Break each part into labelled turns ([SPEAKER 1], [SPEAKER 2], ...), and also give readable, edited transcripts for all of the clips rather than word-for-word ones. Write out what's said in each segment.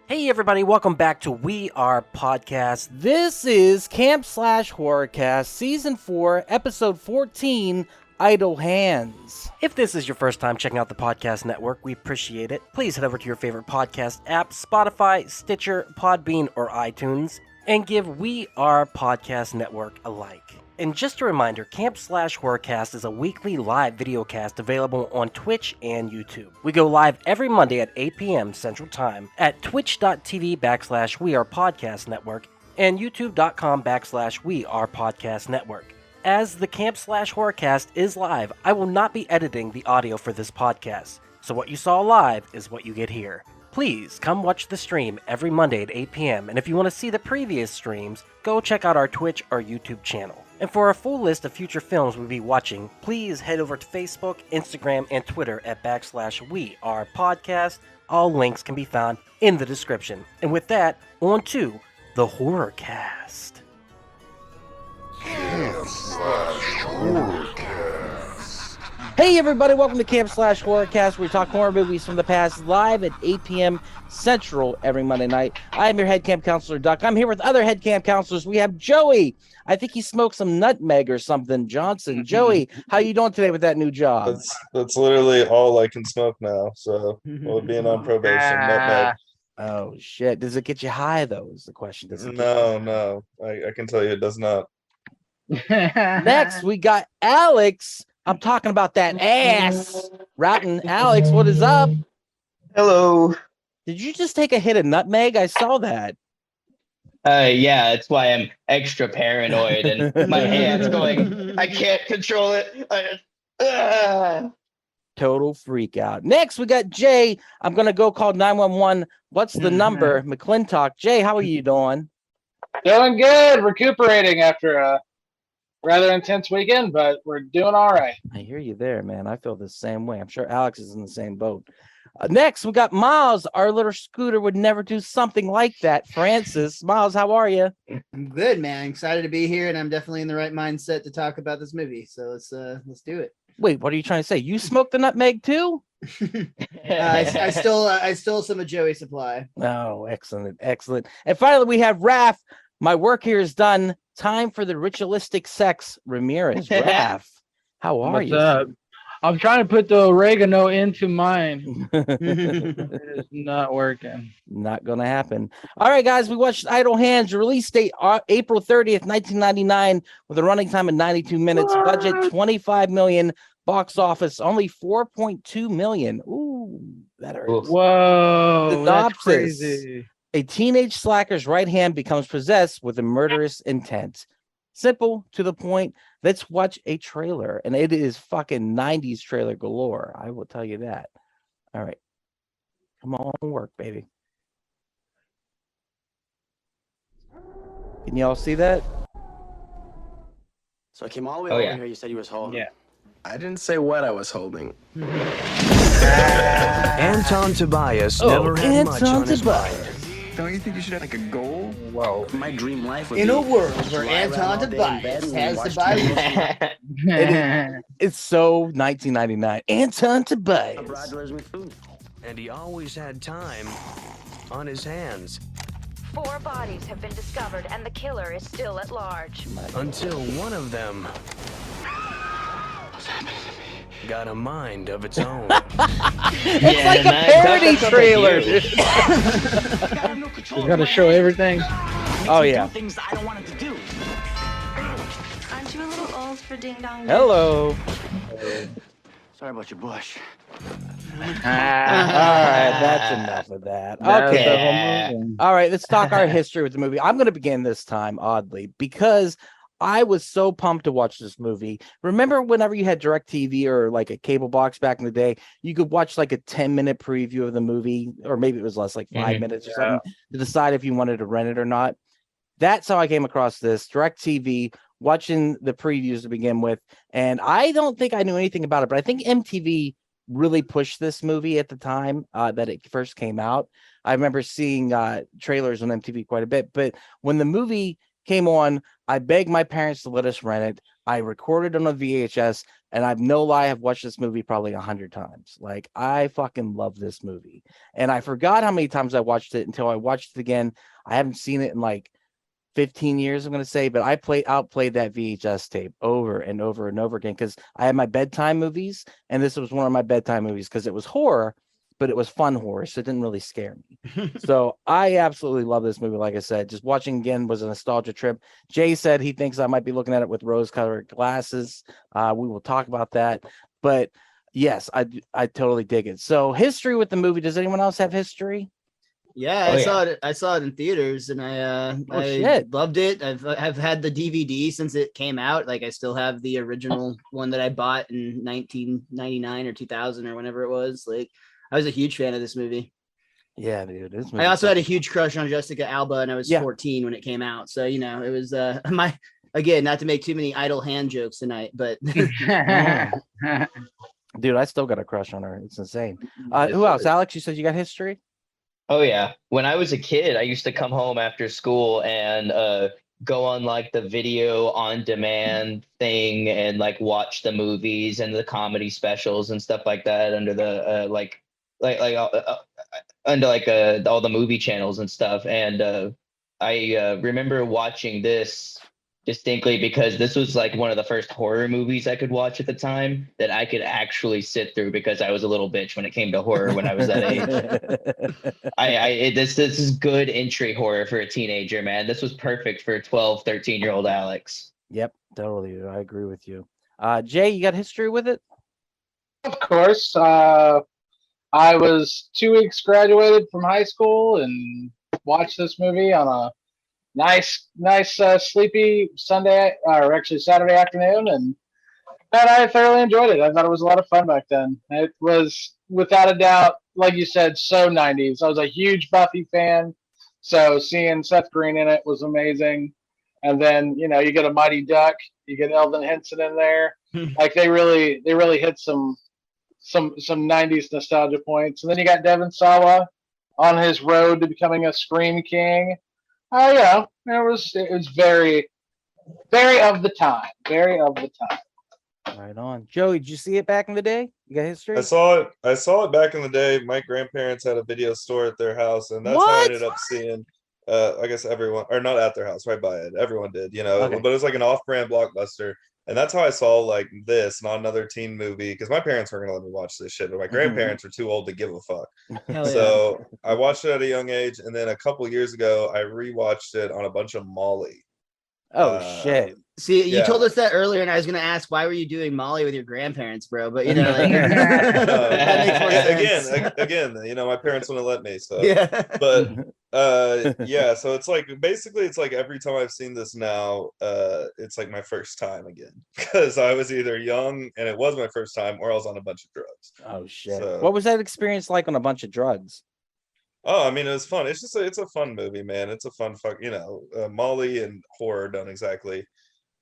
[SPEAKER 1] Hey everybody, welcome back to We Are Podcast. This is Camp Slash Horrorcast, Season 4, Episode 14, Idle Hands. If this is your first time checking out the podcast network, we appreciate it. Please head over to your favorite podcast app, Spotify, Stitcher, Podbean, or iTunes, and give We Are Podcast Network a like. And just a reminder, Camp Slash Horrorcast is a weekly live videocast available on Twitch and YouTube. We go live every Monday at 8 p.m. Central Time at twitch.tv/WeArePodcastNetwork and youtube.com/WeArePodcastNetwork. As the Camp Slash Horrorcast is live, I will not be editing the audio for this podcast, so what you saw live is what you get here. Please come watch the stream every Monday at 8 p.m. and if you want to see the previous streams, go check out our Twitch or YouTube channel. And for a full list of future films we'll be watching, please head over to Facebook, Instagram, and Twitter at /WeArePodcast. All links can be found in the description. And with that, on to the Horrorcast.
[SPEAKER 2] Camp Slash Horrorcast.
[SPEAKER 1] Hey everybody, welcome to Camp Slash Horrorcast, where we talk horror movies from the past live at 8 p.m. Central every Monday night. I'm your head camp counselor, Duck. I'm here with other head camp counselors. We have Joey. I think he smoked some nutmeg or something. Johnson. Joey, how you doing today with that new job?
[SPEAKER 3] That's literally all I can smoke now. So being on probation, nutmeg.
[SPEAKER 1] Oh shit! Does it get you high though? Is the question? Does it
[SPEAKER 3] No. I can tell you it does not.
[SPEAKER 1] Next, we got Alex. I'm talking about that ass. Rotten Alex, what is up?
[SPEAKER 4] Hello.
[SPEAKER 1] Did you just take a hit of nutmeg? I saw that.
[SPEAKER 4] Yeah, that's why I'm extra paranoid and my hand's going, I can't control it.
[SPEAKER 1] Total freak out. Next, we got Jay. I'm going to go call 911. What's the number? McClintock. Jay, how are you doing?
[SPEAKER 5] Doing good. Recuperating after a rather intense weekend, but we're doing all right.
[SPEAKER 1] I hear you there, man. I feel the same way. I'm sure Alex is in the same boat. Next, we got Miles. Our little scooter would never do something like that. Francis. Miles, how are you?
[SPEAKER 6] I'm good, man. I'm excited to be here, and I'm definitely in the right mindset to talk about this movie. So let's do it.
[SPEAKER 1] Wait, what are you trying to say? You smoked the nutmeg too?
[SPEAKER 6] I stole some of Joey's supply.
[SPEAKER 1] Oh, excellent. And finally, we have Raph. My work here is done. Time for the ritualistic sex. Ramirez. Raph, how are you?
[SPEAKER 5] Up? I'm trying to put the oregano into mine. It is not working.
[SPEAKER 1] Not gonna happen. All right, guys, we watched Idle Hands. Release date April 30th, 1999, with a running time of 92 minutes. Budget 25 million. Box office only 4.2 million. Ooh, that hurts.
[SPEAKER 5] Whoa,
[SPEAKER 1] Synopsis.
[SPEAKER 5] that's crazy.
[SPEAKER 1] A teenage slacker's right hand becomes possessed with a murderous intent. Simple, to the point. Let's watch a trailer, and it is fucking 90s trailer galore. I will tell you that. All right. Come on, work, baby. Can y'all see that?
[SPEAKER 7] So I came all the way over here. You said you was holding.
[SPEAKER 5] Yeah.
[SPEAKER 7] I didn't say what I was holding. Anton Tobias never had much on his mind.
[SPEAKER 8] Don't you think you should have like a goal?
[SPEAKER 7] Whoa. My dream life would
[SPEAKER 6] In
[SPEAKER 7] be
[SPEAKER 6] a world
[SPEAKER 7] to
[SPEAKER 6] where
[SPEAKER 7] lie around
[SPEAKER 6] Anton
[SPEAKER 7] all day in bed
[SPEAKER 6] Tobias
[SPEAKER 7] and
[SPEAKER 6] has
[SPEAKER 7] watch
[SPEAKER 6] to buy
[SPEAKER 7] TV.
[SPEAKER 1] It's so 1999. Anton Tobias.
[SPEAKER 7] Broadway's with food. And he always had time on his hands.
[SPEAKER 9] 4 bodies have been discovered and the killer is still at large.
[SPEAKER 7] Until one of them got a mind of its own.
[SPEAKER 1] It's like a parody trailer.
[SPEAKER 5] We're gonna show everything.
[SPEAKER 1] Oh yeah.
[SPEAKER 9] Aren't you a little old for ding dong?
[SPEAKER 1] Hello.
[SPEAKER 7] Sorry about your bush.
[SPEAKER 1] All right, that's enough of that. Okay. All right, let's talk our history with the movie. I'm going to begin this time, oddly, because I was so pumped to watch this movie. Remember whenever you had DirecTV or like a cable box back in the day, you could watch like a 10-minute preview of the movie, or maybe it was less, like 5 minutes or something, to decide if you wanted to rent it or not. That's how I came across this. DirecTV, watching the previews to begin with. And I don't think I knew anything about it, but I think MTV really pushed this movie at the time that it first came out. I remember seeing trailers on MTV quite a bit, but when the movie came on, I begged my parents to let us rent it. I recorded on a VHS, And I've no lie, I've watched this movie probably 100 times. Like, I fucking love this movie. And I forgot how many times I watched it until I watched it again. I haven't seen it in like 15 years, I'm going to say, but I outplayed that VHS tape over and over and over again because I had my bedtime movies, and this was one of my bedtime movies because it was horror, but it was fun horror, so it didn't really scare me. So I absolutely love this movie. Like I said, just watching again was a nostalgia trip. Jay said he thinks I might be looking at it with rose-colored glasses. We will talk about that, but yes, I totally dig it. So history with the movie. Does anyone else have history?
[SPEAKER 6] Yeah, I saw it in theaters, and I loved it. I've had the DVD since it came out. Like, I still have the original one that I bought in 1999 or 2000 or whenever it was. Like, I was a huge fan of this movie.
[SPEAKER 1] Yeah, dude.
[SPEAKER 6] I also had a huge crush on Jessica Alba, and I was 14 when it came out. So, you know, it was again, not to make too many idle hand jokes tonight, but
[SPEAKER 1] dude, I still got a crush on her. It's insane. Who else? Alex, you said you got history?
[SPEAKER 4] Oh yeah. When I was a kid, I used to come home after school and go on like the video on demand thing and like watch the movies and the comedy specials and stuff like that under the under all the movie channels and stuff. And I remember watching this distinctly because this was like one of the first horror movies I could watch at the time that I could actually sit through because I was a little bitch when it came to horror when I was that age. This is good entry horror for a teenager, man. This was perfect for 12, 13-year-old Alex.
[SPEAKER 1] Yep, totally. I agree with you. Jay, you got history with it?
[SPEAKER 5] Of course. I was 2 weeks graduated from high school and watched this movie on a nice sleepy Sunday, or actually Saturday afternoon, and I thoroughly enjoyed it. I thought it was a lot of fun back then. It was, without a doubt, like you said, so 90s. I was a huge Buffy fan, so seeing Seth Green in it was amazing. And then, you know, you get a Mighty Duck, you get Elvin Henson in there. Like, they really hit some 90s nostalgia points. And then you got Devon Sawa on his road to becoming a Scream King. Oh yeah, it was very, very of the time. Very of the time.
[SPEAKER 1] Right on. Joey, did you see it back in the day? You got history?
[SPEAKER 3] I saw it back in the day. My grandparents had a video store at their house, and that's how I ended up seeing I guess everyone, or not at their house, right by it. Everyone did, you know, but it was like an off-brand Blockbuster. And that's how I saw like this, not another teen movie, because my parents weren't gonna let me watch this shit, but my grandparents were too old to give a fuck. So I watched it at a young age, and then a couple years ago, I rewatched it on a bunch of Molly.
[SPEAKER 1] Oh shit!
[SPEAKER 6] See, you told us that earlier, and I was gonna ask, why were you doing Molly with your grandparents, bro? But you know, like, that makes more sense.
[SPEAKER 3] Again, you know, my parents wouldn't let me. So
[SPEAKER 6] but
[SPEAKER 3] yeah, so it's like basically it's like every time I've seen this now, it's like my first time again, because I was either young and it was my first time, or I was on a bunch of drugs.
[SPEAKER 1] Oh shit!
[SPEAKER 3] So,
[SPEAKER 1] what was that experience like on a bunch of drugs?
[SPEAKER 3] Oh, I mean, it was fun. It's just it's a fun movie, man. It's a fun you know, Molly and horror don't exactly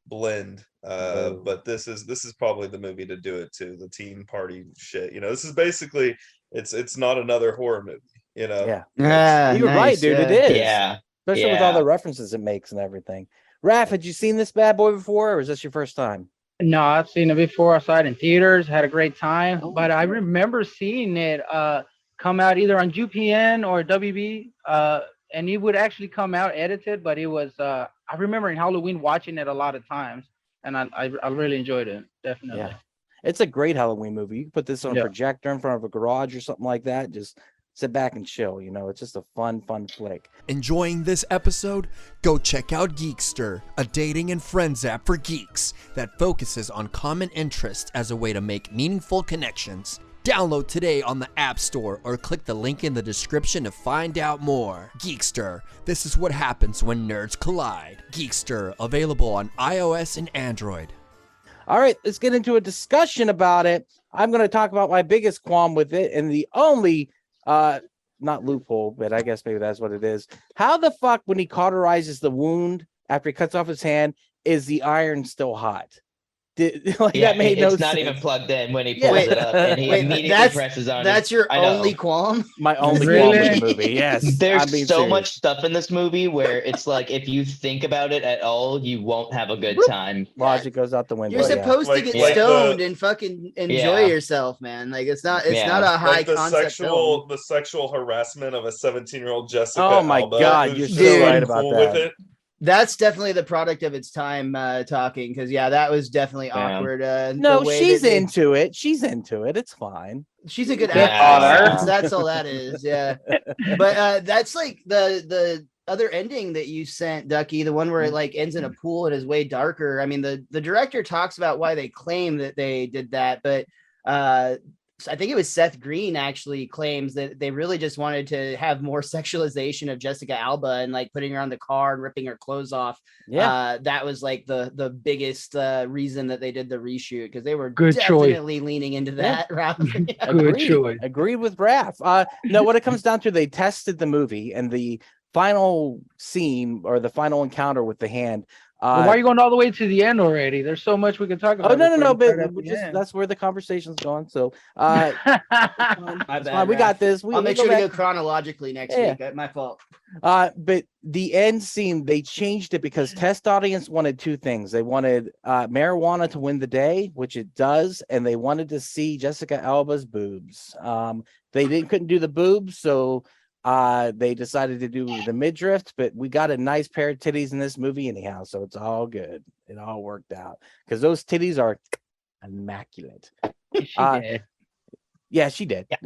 [SPEAKER 3] blend, but this is probably the movie to do it too. The teen party shit, you know, this is basically it's not another horror movie, you know.
[SPEAKER 1] You're right, dude. It is, especially with all the
[SPEAKER 4] Yeah.
[SPEAKER 1] references it makes and everything. Raph, had you seen this bad boy before, or was this your first time?
[SPEAKER 10] No, I've seen it before. I saw it in theaters, had a great time, but I remember seeing it come out either on UPN or WB, and it would actually come out edited, but it was I remember in Halloween watching it a lot of times, and I really enjoyed it. Definitely.
[SPEAKER 1] Yeah, it's a great Halloween movie. You can put this on a projector in front of a garage or something like that. Just sit back and chill. You know, it's just a fun flick.
[SPEAKER 11] Enjoying this episode? Go check out Geekster, a dating and friends app for geeks that focuses on common interests as a way to make meaningful connections. Download today on the App Store or click the link in the description to find out more. Geekster, this is what happens when nerds collide. Geekster, available on iOS and Android.
[SPEAKER 1] All right, let's get into a discussion about it. I'm going to talk about my biggest qualm with it, and the only, not loophole, but I guess maybe that's what it is. How the fuck, when he cauterizes the wound after he cuts off his hand, is the iron still hot? that made no sense.
[SPEAKER 4] It's not even plugged in when he pulls it up, and he immediately presses on.
[SPEAKER 6] That's your only qualm.
[SPEAKER 1] My only qualm with the movie. Yes,
[SPEAKER 4] there's so much stuff in this movie where it's like if you think about it at all, you won't have a good time.
[SPEAKER 1] Logic goes out the window.
[SPEAKER 6] You're supposed to get stoned and fucking enjoy yourself, man. Like it's not a high concept film.
[SPEAKER 3] The sexual harassment of a 17-year-old Jessica.
[SPEAKER 1] Oh my God, you're so right about that.
[SPEAKER 6] That's definitely the product of its time talking, because that was definitely awkward.
[SPEAKER 1] No, she's into it. She's into it. It's fine.
[SPEAKER 6] She's a good actress. That's all that is. Yeah. But that's like the other ending that you sent, Ducky, the one where it like ends in a pool and is way darker. I mean, the director talks about why they claim that they did that, but I think it was Seth Green actually claims that they really just wanted to have more sexualization of Jessica Alba and like putting her on the car and ripping her clothes off. Yeah, that was like the biggest reason that they did the reshoot, because they were definitely leaning into that route.
[SPEAKER 10] Good choice.
[SPEAKER 1] Agreed with Raph. No, what it comes down to, they tested the movie, and the final scene or the final encounter with the hand.
[SPEAKER 10] Why are you going all the way to the end already? There's so much we can talk about.
[SPEAKER 1] Oh no, but that's where the conversation's going. So
[SPEAKER 6] my bad,
[SPEAKER 1] we got this.
[SPEAKER 6] I'll make sure to go chronologically next week. My fault.
[SPEAKER 1] But the end scene, they changed it because test audience wanted two things. They wanted marijuana to win the day, which it does, and they wanted to see Jessica Alba's boobs. They couldn't do the boobs, so they decided to do the midriff, but we got a nice pair of titties in this movie anyhow, so it's all good. It all worked out because those titties are immaculate.
[SPEAKER 10] She did.
[SPEAKER 1] Yeah, she did. Yeah.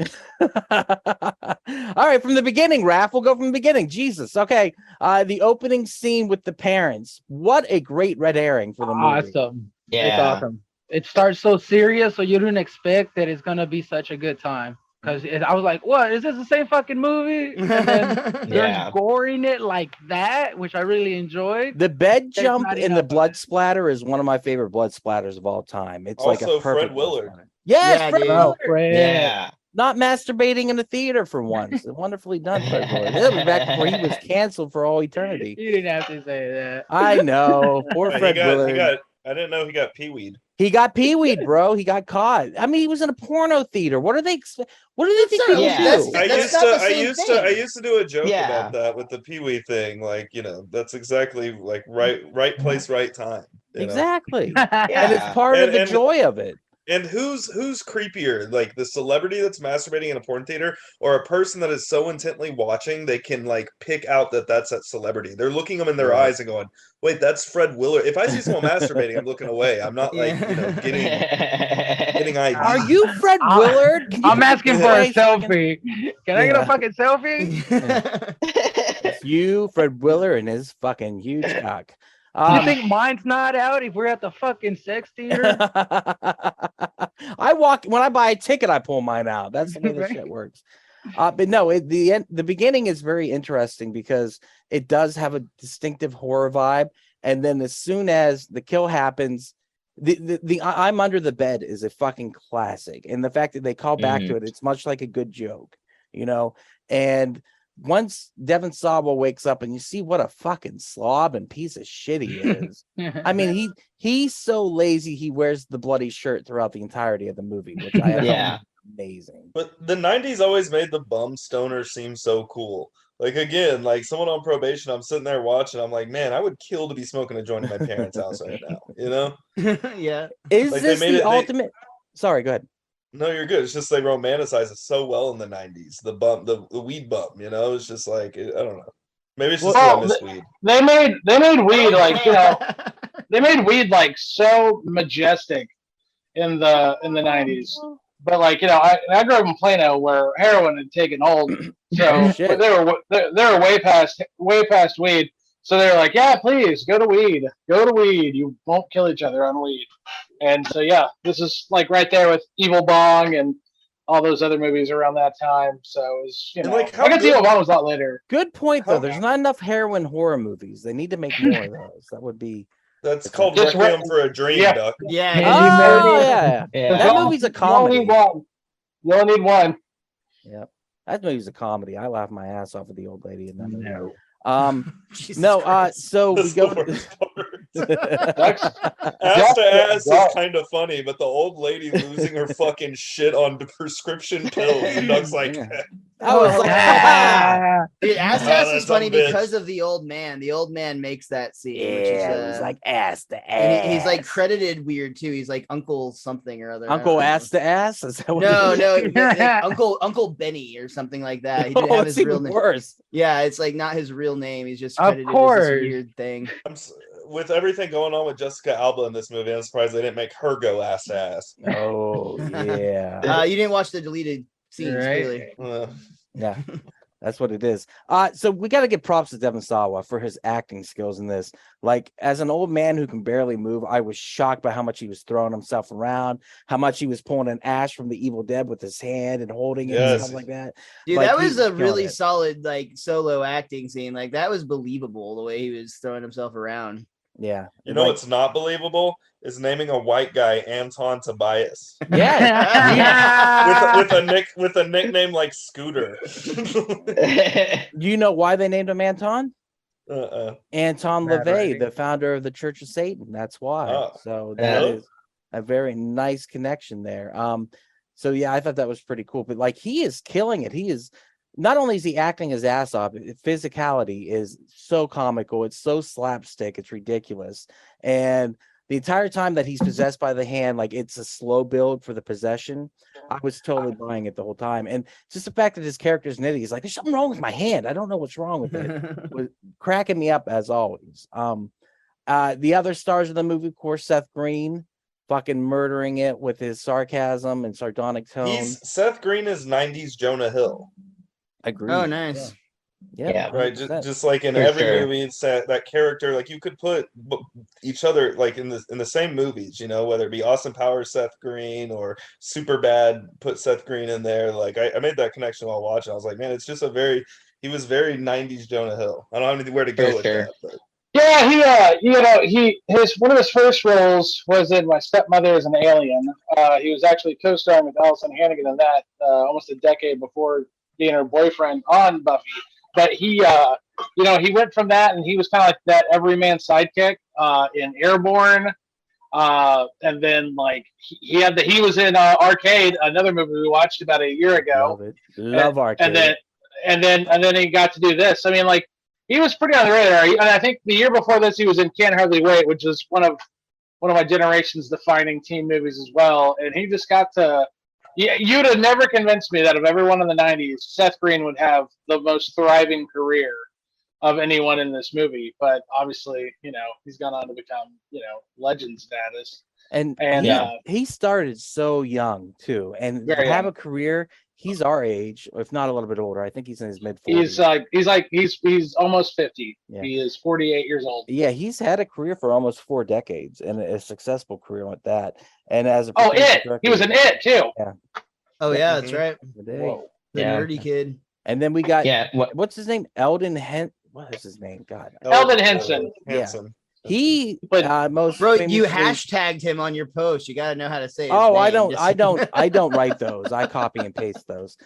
[SPEAKER 1] All right, from the beginning, Raph. We'll go from the beginning. Jesus. Okay. The opening scene with the parents. What a great red herring for the movie.
[SPEAKER 10] Awesome. Yeah. It's awesome. It starts so serious, so you didn't expect that it's gonna be such a good time. Because I was like, what? Is this the same fucking movie? And then they're goring it like that, which I really enjoyed.
[SPEAKER 1] The bed jump and the blood splatter is one of my favorite blood splatters of all time. It's also like a perfect
[SPEAKER 3] Fred Willard.
[SPEAKER 1] Yes, Fred Willard.
[SPEAKER 10] Fred.
[SPEAKER 1] Yeah. Not masturbating in the theater for once. Wonderfully done, Fred Willard. That was back before he was canceled for all eternity.
[SPEAKER 10] You didn't have to say that.
[SPEAKER 1] I know. Poor Fred Willard.
[SPEAKER 3] I didn't know he got peeweed.
[SPEAKER 1] He got peeweed, bro. He got caught. I mean, he was in a porno theater. What do they think they do?
[SPEAKER 3] I used to do a joke about that with the peewee thing. Like, that's exactly like right place, right time.
[SPEAKER 1] Exactly. And it's part of the joy of it.
[SPEAKER 3] And who's creepier, like the celebrity that's masturbating in a porn theater, or a person that is so intently watching they can like pick out that's that celebrity? They're looking them in their eyes and going, "Wait, that's Fred Willard." If I see someone masturbating, I'm looking away. I'm not like getting ID.
[SPEAKER 1] Are you Fred Willard?
[SPEAKER 10] I'm asking for a selfie. Can I get a fucking selfie?
[SPEAKER 1] It's you, Fred Willard, and his fucking huge cock.
[SPEAKER 10] You think mine's not out if we're at the fucking sex theater?
[SPEAKER 1] When I buy a ticket, I pull mine out. That's the way this shit works. But no, the beginning is very interesting because it does have a distinctive horror vibe. And then as soon as the kill happens, the I'm under the bed is a fucking classic. And the fact that they call back to it, it's much like a good joke, and once Devin Sawa wakes up and you see what a fucking slob and piece of shit he is. I mean, he's so lazy he wears the bloody shirt throughout the entirety of the movie, which I find amazing.
[SPEAKER 3] But the 90s always made the bum stoner seem so cool. Like, again, like someone on probation, I'm sitting there watching, I'm like, man, I would kill to be smoking a joint in my parents' house right now,
[SPEAKER 6] Yeah.
[SPEAKER 1] Is like this the ultimate? Sorry, go ahead.
[SPEAKER 3] No, you're good. It's just they romanticize it so well in the 90s. The bump, the weed bump, it's just like, I don't know. Maybe it's just I miss weed.
[SPEAKER 5] They made weed like, they made weed like so majestic in the 90s. But like, I grew up in Plano where heroin had taken hold. So they were way past weed. So they were like, yeah, please go to weed. You won't kill each other on weed. And so, yeah, this is like right there with Evil Bong and all those other movies around that time. So it was,
[SPEAKER 3] like,
[SPEAKER 5] I guess Evil Bong was a lot later.
[SPEAKER 1] Good point, though. There's not enough heroin horror movies. They need to make more of those. That would be.
[SPEAKER 3] That's called Requiem for a Dream, Duck.
[SPEAKER 1] Yeah. That movie's a comedy.
[SPEAKER 5] You only need one.
[SPEAKER 1] Yep. That movie's a comedy. I laugh my ass off of the old lady in that movie.
[SPEAKER 6] No.
[SPEAKER 1] So we go to
[SPEAKER 3] Ass to ass is kind of funny, but the old lady losing her fucking shit on the prescription pills, and Doug's like,
[SPEAKER 1] I was like,
[SPEAKER 6] dude, ass to ass is funny
[SPEAKER 3] bitch.
[SPEAKER 6] because of the old man. The old man makes that scene, which is
[SPEAKER 1] he's like ass to ass,
[SPEAKER 6] and he's like credited weird too. He's like Uncle something or other.
[SPEAKER 1] Uncle ass to ass. Is that what
[SPEAKER 6] no, Uncle Benny or something like that. He didn't have his real name.
[SPEAKER 1] Worse.
[SPEAKER 6] Yeah, it's like not his real name. He's just
[SPEAKER 10] Of
[SPEAKER 6] credited as
[SPEAKER 10] course.
[SPEAKER 6] this weird thing.
[SPEAKER 3] with everything going on with Jessica Alba in this movie, I'm surprised they didn't make her go ass to ass.
[SPEAKER 1] Oh yeah.
[SPEAKER 6] You didn't watch the deleted scenes,
[SPEAKER 10] Right.
[SPEAKER 6] really?
[SPEAKER 1] Yeah, that's what it is. So we got to give props to Devon Sawa for his acting skills in this. Like, as an old man who can barely move, I was shocked by how much he was throwing himself around, how much he was pulling an ash from the Evil Dead with his hand and holding it and stuff like that.
[SPEAKER 6] Dude,
[SPEAKER 1] like,
[SPEAKER 6] that was a really solid like solo acting scene. Like, that was believable the way he was throwing himself around.
[SPEAKER 1] Yeah.
[SPEAKER 3] You know what's not believable is naming a white guy Anton Tobias.
[SPEAKER 1] Yeah.
[SPEAKER 3] with a nickname like Scooter.
[SPEAKER 1] Do you know why they named him Anton? Anton
[SPEAKER 10] Not
[SPEAKER 1] LaVey,
[SPEAKER 10] right.
[SPEAKER 1] the founder of the Church of Satan. That's why.
[SPEAKER 3] Oh.
[SPEAKER 1] So that is a very nice connection there. So yeah, I thought that was pretty cool. But like, he is killing it. He is not only is he acting his ass off, physicality is so comical. It's so slapstick. It's ridiculous. And the entire time that he's possessed by the hand, like, it's a slow build for the possession. I was totally buying it the whole time. And just the fact that his character's nitty, he's like, there's something wrong with my hand. I don't know what's wrong with it. Was cracking me up as always. The other stars of the movie, of course, Seth Green, fucking murdering it with his sarcasm and sardonic tone.
[SPEAKER 3] Seth Green is 90s Jonah Hill.
[SPEAKER 1] Agreed.
[SPEAKER 6] Oh, nice.
[SPEAKER 1] Yeah,
[SPEAKER 3] right. Just like in every movie, it's that character. Like, you could put each other like in the same movies, you know, whether it be Austin Powers, Seth Green, or Superbad, put Seth Green in there. Like, I made that connection while watching. I was like, man, it's just he was very 90s Jonah Hill. I don't have anywhere to go with that. But.
[SPEAKER 5] Yeah, one of his first roles was in My Stepmother as an Alien. He was actually co-starring with Allison Hannigan in that almost a decade before being her boyfriend on Buffy. But he went from that, and he was kind of like that everyman sidekick in Airborne. And then like he was in Arcade, another movie we watched about a year ago.
[SPEAKER 1] Love Arcade.
[SPEAKER 5] And then he got to do this. I mean, like, he was pretty on the radar. And I think the year before this, he was in Can't Hardly Wait, which is one of my generation's defining teen movies as well. And he just got to. You'd have never convinced me that of everyone in the 90s, Seth Green would have the most thriving career of anyone in this movie. But obviously, he's gone on to become, legend status.
[SPEAKER 1] And he started so young too, and to have a career. He's our age, if not a little bit older. I think he's in his mid-40s.
[SPEAKER 5] He's almost 50.
[SPEAKER 1] Yeah.
[SPEAKER 5] He is 48 years old.
[SPEAKER 1] Yeah, he's had a career for almost 4 decades and a successful career with that. And as a
[SPEAKER 5] he was an It too.
[SPEAKER 1] Yeah.
[SPEAKER 6] Oh yeah, that's right.
[SPEAKER 5] Whoa.
[SPEAKER 6] The nerdy kid.
[SPEAKER 1] And then we got what's his name? What is his name? God.
[SPEAKER 5] Eldon Henson.
[SPEAKER 3] Henson.
[SPEAKER 1] He
[SPEAKER 6] Bro,
[SPEAKER 1] famously,
[SPEAKER 6] you hashtagged him on your post. You got to know how to say his
[SPEAKER 1] name. I don't write those. I copy and paste those.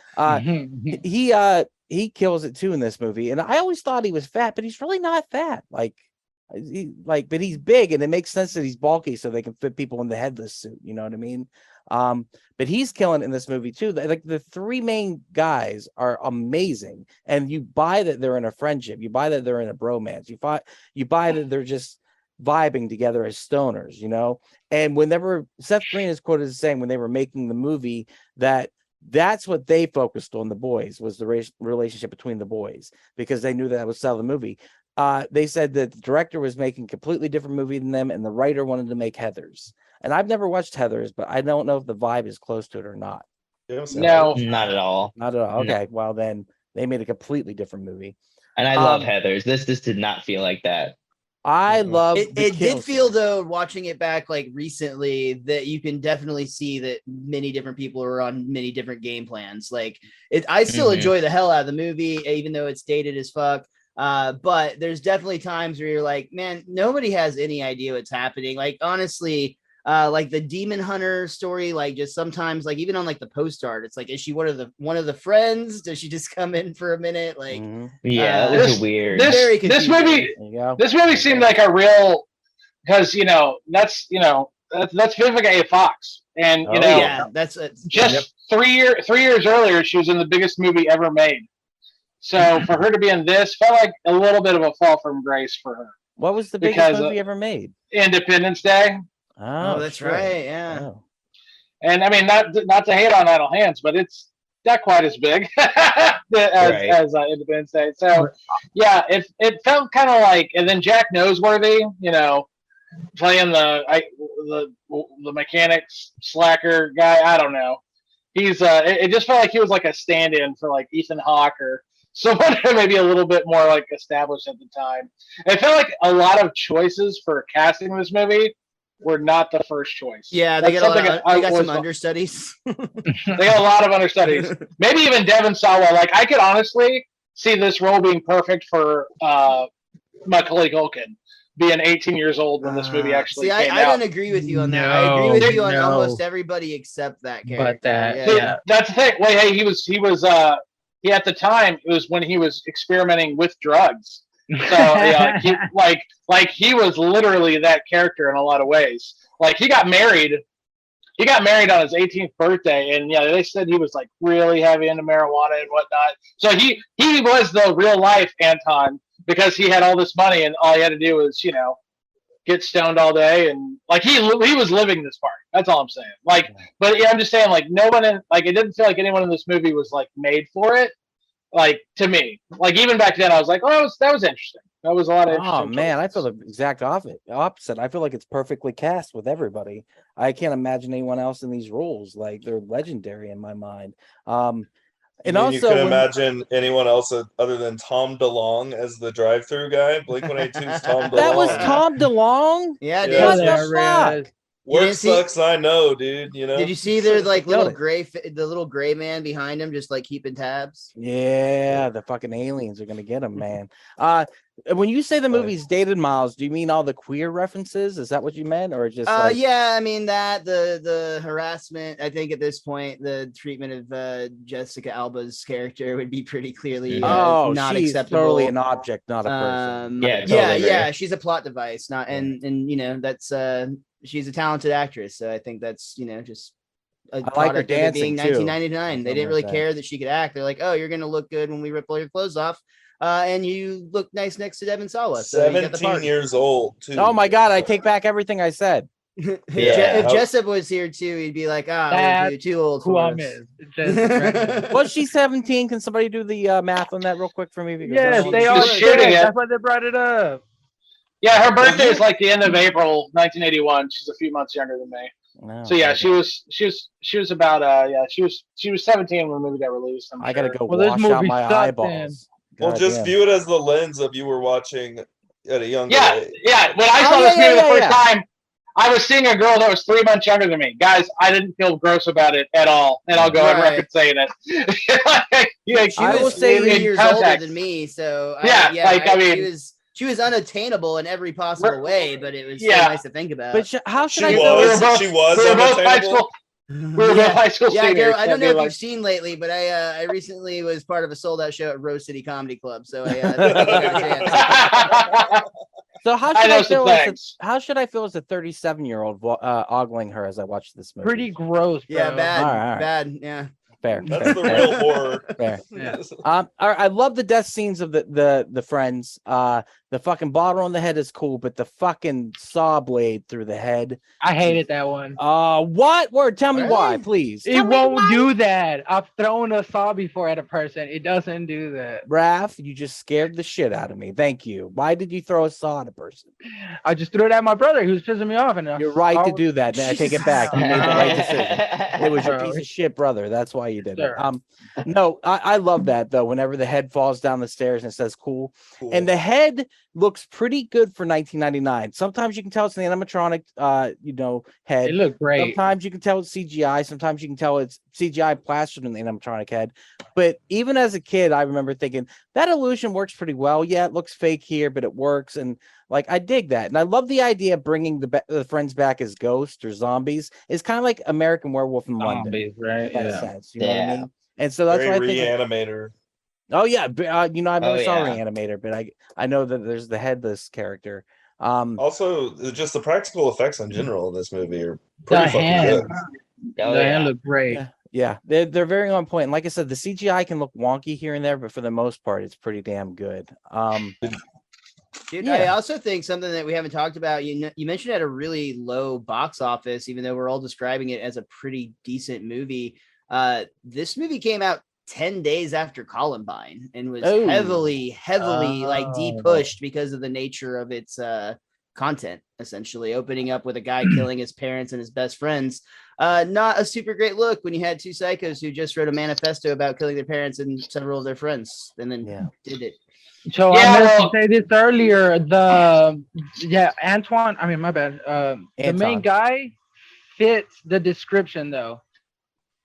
[SPEAKER 1] He kills it too in this movie. And I always thought he was fat, but he's really not fat. But he's big, and it makes sense that he's bulky so they can fit people in the headless suit. You know what I mean? But he's killing it in this movie too. Like, the 3 main guys are amazing, and you buy that they're in a friendship. You buy that they're in a bromance. You buy that they're just vibing together as stoners, and whenever Seth Green is quoted as saying when they were making the movie that's what they focused on, the boys, was the relationship between the boys, because they knew that would sell the movie. They said that the director was making a completely different movie than them, and the writer wanted to make Heathers. And I've never watched Heathers, but I don't know if the vibe is close to it or not.
[SPEAKER 5] No,
[SPEAKER 4] not at all.
[SPEAKER 1] Not at all. Okay, well then they made a completely different movie.
[SPEAKER 4] And I love Heathers. This did not feel like that.
[SPEAKER 1] I love
[SPEAKER 6] it. It did feel, though, watching it back like recently, that you can definitely see that many different people are on many different game plans. Like, I still enjoy the hell out of the movie, even though it's dated as fuck. But there's definitely times where you're like, man, nobody has any idea what's happening. Like, honestly, like the Demon Hunter story, like, just sometimes, like, even on like the post art, it's like, is she one of the friends? Does she just come in for a minute? Like,
[SPEAKER 4] that was weird.
[SPEAKER 5] This movie seemed like a real because that's Vivica A. Fox, and
[SPEAKER 6] that's
[SPEAKER 5] just 3 years earlier she was in the biggest movie ever made. So for her to be in this felt like a little bit of a fall from grace for her.
[SPEAKER 1] What was the biggest movie ever made?
[SPEAKER 5] Independence Day.
[SPEAKER 6] Oh, that's right. Yeah. Oh.
[SPEAKER 5] And I mean, not to hate on Idle Hands, but it's not quite as big as Independence Day. So yeah, it felt kind of like, and then Jack Noseworthy, playing the mechanics slacker guy. I don't know. He's it just felt like he was like a stand-in for like Ethan Hawke or someone maybe a little bit more like established at the time. It felt like a lot of choices for casting this movie were not the first choice.
[SPEAKER 6] Yeah, they got some understudies.
[SPEAKER 5] They got a lot of understudies. Maybe even Devon Sawa. Like I could honestly see this role being perfect for Macaulay Culkin being 18 years old when this movie actually came out.
[SPEAKER 6] I don't agree with you on that. I agree with you on almost everybody except that character.
[SPEAKER 5] But that's the thing. Wait, hey, he was at the time it was when he was experimenting with drugs. So yeah, he was literally that character in a lot of ways. Like he got married on his 18th birthday, and they said he was like really heavy into marijuana and whatnot. So he was the real life Anton, because he had all this money and all he had to do was get stoned all day, and like he was living this part. That's all I'm saying. Like, but I'm just saying, like, no one it didn't feel like anyone in this movie was like made for it. Like, to me, like even back then I was like, oh, that was interesting. That was a lot of interesting.
[SPEAKER 1] Oh man, I feel the exact opposite. I feel like it's perfectly cast with everybody. I can't imagine anyone else in these roles. Like, they're legendary in my mind. And also,
[SPEAKER 3] you can imagine anyone else other than Tom DeLonge as the drive-through guy. Blink-182's Tom DeLonge.
[SPEAKER 1] That was Tom DeLonge?
[SPEAKER 6] Yeah,
[SPEAKER 3] dude.
[SPEAKER 1] What the fuck?
[SPEAKER 3] Work sucks, I know, dude.
[SPEAKER 6] Did you see their like little gray man behind him, just like keeping tabs?
[SPEAKER 1] Yeah, the fucking aliens are gonna get him, man. When you say the movie's dated, Miles, do you mean all the queer references? Is that what you meant, or just?
[SPEAKER 6] Yeah, I mean that the harassment. I think at this point the treatment of Jessica Alba's character would be pretty clearly not
[SPEAKER 1] she's
[SPEAKER 6] acceptable.
[SPEAKER 1] Totally an object, not a person.
[SPEAKER 6] Yeah. She's a plot device, not and that's she's a talented actress, so I think that's just a product of it being 1999. They didn't really care that she could act. They're like, oh, you're gonna look good when we rip all your clothes off, and you look nice next to Devon Sawa. So
[SPEAKER 3] 17 years old too.
[SPEAKER 1] Oh my god, I take back everything I said.
[SPEAKER 6] If Jessup was here too, he'd be like, you're too old for us.
[SPEAKER 1] Was she 17? Can somebody do the math on that real quick for me?
[SPEAKER 10] Yes, they are shooting it. That's why they brought it up.
[SPEAKER 5] Yeah, her birthday is like the end of April 1981. She's a few months younger than me. So yeah, she was about she was 17 when the movie got released. I gotta
[SPEAKER 1] go wash out my eyeballs.
[SPEAKER 3] Well, just view it as the lens of you were watching at a young age.
[SPEAKER 5] Yeah. When I saw this movie the first time, I was seeing a girl that was 3 months younger than me. Guys, I didn't feel gross about it at all, and I'll go on record saying it.
[SPEAKER 6] She was 3 years older than me, so she was unattainable in every possible way, but it was so nice to think about.
[SPEAKER 1] But how should
[SPEAKER 3] she was unattainable.
[SPEAKER 5] We were both high school seniors.
[SPEAKER 6] I don't know if you've seen lately, but I recently was part of a sold-out show at Rose City Comedy Club, so I think I got a chance.
[SPEAKER 1] So how should I feel as a 37-year-old ogling her as I watch this movie?
[SPEAKER 10] Pretty gross, bro.
[SPEAKER 6] Yeah, bad,
[SPEAKER 1] all right.
[SPEAKER 6] bad, yeah.
[SPEAKER 1] Fair.
[SPEAKER 3] That's the real horror.
[SPEAKER 1] Fair. Yeah. I love the death scenes of the friends. The fucking bottle on the head is cool, but the fucking saw blade through the head.
[SPEAKER 10] I hated that one.
[SPEAKER 1] What? Word? Tell me why, please.
[SPEAKER 10] It won't do that. I've thrown a saw before at a person. It doesn't do that.
[SPEAKER 1] Raph, you just scared the shit out of me. Thank you. Why did you throw a saw at a person?
[SPEAKER 10] I just threw it at my brother. He was pissing me off. And
[SPEAKER 1] you're right to do that. I take it back. You made the right decision. It was your piece of shit brother. That's why you did it. No, I love that though. Whenever the head falls down the stairs and it says cool. And the head looks pretty good for 1999. Sometimes you can tell it's an animatronic head.
[SPEAKER 10] It looked great.
[SPEAKER 1] Sometimes you can tell it's CGI. Sometimes you can tell it's CGI plastered in the animatronic head. But even as a kid, I remember thinking that illusion works pretty well. Yeah, it looks fake here, but it works. And like, I dig that. And I love the idea of bringing the friends back as ghosts or zombies. It's kind of like American Werewolf in London.
[SPEAKER 10] Right?
[SPEAKER 1] Yeah. Sense, you know what I mean? And so that's why I think
[SPEAKER 3] Reanimator.
[SPEAKER 1] Oh yeah, I've never saw Reanimator, but I know that there's the headless character.
[SPEAKER 3] Also, just the practical effects in general in this movie are pretty fucking good.
[SPEAKER 10] The hand look great.
[SPEAKER 1] Yeah, they're very on point. And like I said, the CGI can look wonky here and there, but for the most part, it's pretty damn good.
[SPEAKER 6] Dude, I also think something that we haven't talked about, you mentioned it had a really low box office, even though we're all describing it as a pretty decent movie. This movie came out 10 days after Columbine and was heavily like de-pushed because of the nature of its content, essentially opening up with a guy killing his parents and his best friends. Not a super great look when you had two psychos who just wrote a manifesto about killing their parents and several of their friends and then did it.
[SPEAKER 10] So I meant to say this earlier. Antoine. I mean, my bad. The main guy fits the description though.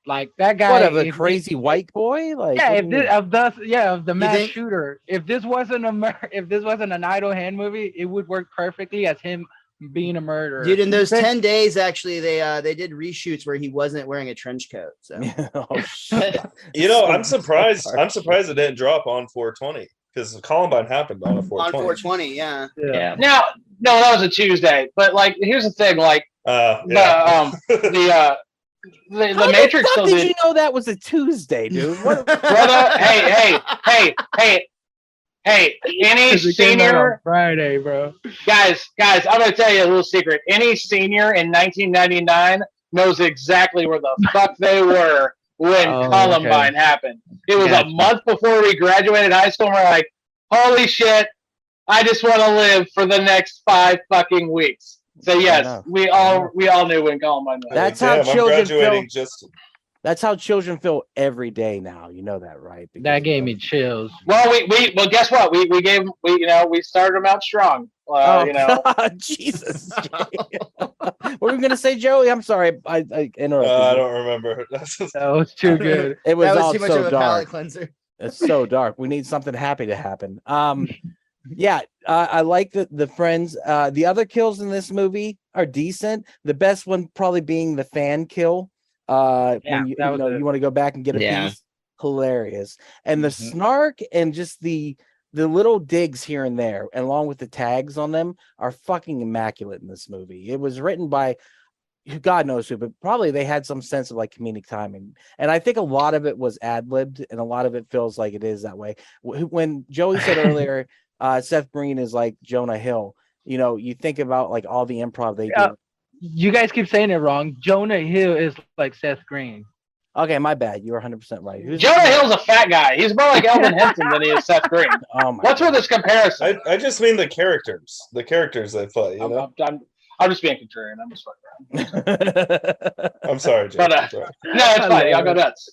[SPEAKER 10] Like that guy.
[SPEAKER 1] What, of a crazy white boy? Like
[SPEAKER 10] of the mass shooter. If this wasn't an idle hand movie, it would work perfectly as him being a murderer.
[SPEAKER 6] Dude, in those 10 days, actually, they did reshoots where he wasn't wearing a trench coat. So
[SPEAKER 3] I'm surprised. I'm surprised it didn't drop on 420. Because Columbine happened on a 420.
[SPEAKER 6] On 420, yeah.
[SPEAKER 5] Now, no, that was a Tuesday. But like, here's the thing: like, the Matrix still
[SPEAKER 1] did. You know that was a Tuesday, dude?
[SPEAKER 5] Brother, hey! Any senior
[SPEAKER 10] Friday, bro?
[SPEAKER 5] Guys, I'm gonna tell you a little secret. Any senior in 1999 knows exactly where the fuck they were when Columbine happened. It was a month before we graduated high school, and we're like, holy shit, I just want to live for the next 5 fucking weeks. So yes, we all knew when Columbine was.
[SPEAKER 1] That's how children feel. That's how children feel every day now. You know that, right?
[SPEAKER 10] Because that gave me chills.
[SPEAKER 5] Well, well, guess what? We started them out strong.
[SPEAKER 1] God, Jesus. What were we gonna say, Joey? I'm sorry, I interrupted.
[SPEAKER 3] I don't remember.
[SPEAKER 10] That was too good.
[SPEAKER 1] It was all
[SPEAKER 6] too much
[SPEAKER 1] so
[SPEAKER 6] of a
[SPEAKER 1] dark.
[SPEAKER 6] palate cleanser.
[SPEAKER 1] It's so dark. We need something happy to happen. I like the friends. The other kills in this movie are decent. The best one probably being the fan kill. When you want to go back and get a piece. Hilarious. And the snark and just the little digs here and there, and along with the tags on them, are fucking immaculate in this movie. It was written by God knows who, but probably they had some sense of like comedic timing. And I think a lot of it was ad-libbed, and a lot of it feels like it is that way. When Joey said earlier, Seth Green is like Jonah Hill, you think about like all the improv they do.
[SPEAKER 10] You guys keep saying it wrong. Jonah Hill is like Seth Green.
[SPEAKER 1] Okay, my bad. You're 100% right.
[SPEAKER 5] Jonah Hill's a fat guy. He's more like Elvin Henson than he is Seth Green. What's with this comparison?
[SPEAKER 3] I just mean the characters they play.
[SPEAKER 5] I'm just being contrarian. I'm just fucking around.
[SPEAKER 3] I'm sorry, Jay.
[SPEAKER 5] But, no, it's fine. I'll go nuts.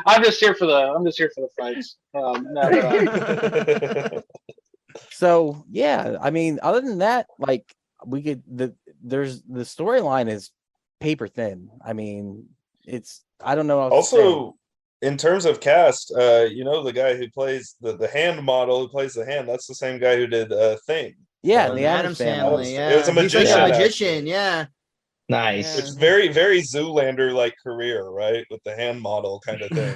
[SPEAKER 5] I'm just here for the fights.
[SPEAKER 1] So yeah, I mean, other than that, like the storyline is paper thin. I mean, I don't know.
[SPEAKER 3] Also, in terms of cast, the guy who plays the hand model, who plays the hand, that's the same guy who did Thing.
[SPEAKER 1] Yeah, the Addams Family.
[SPEAKER 3] It was a magician.
[SPEAKER 6] He's like a magician, yeah.
[SPEAKER 4] Nice.
[SPEAKER 3] It's very, very Zoolander like career, right? With the hand model kind of thing.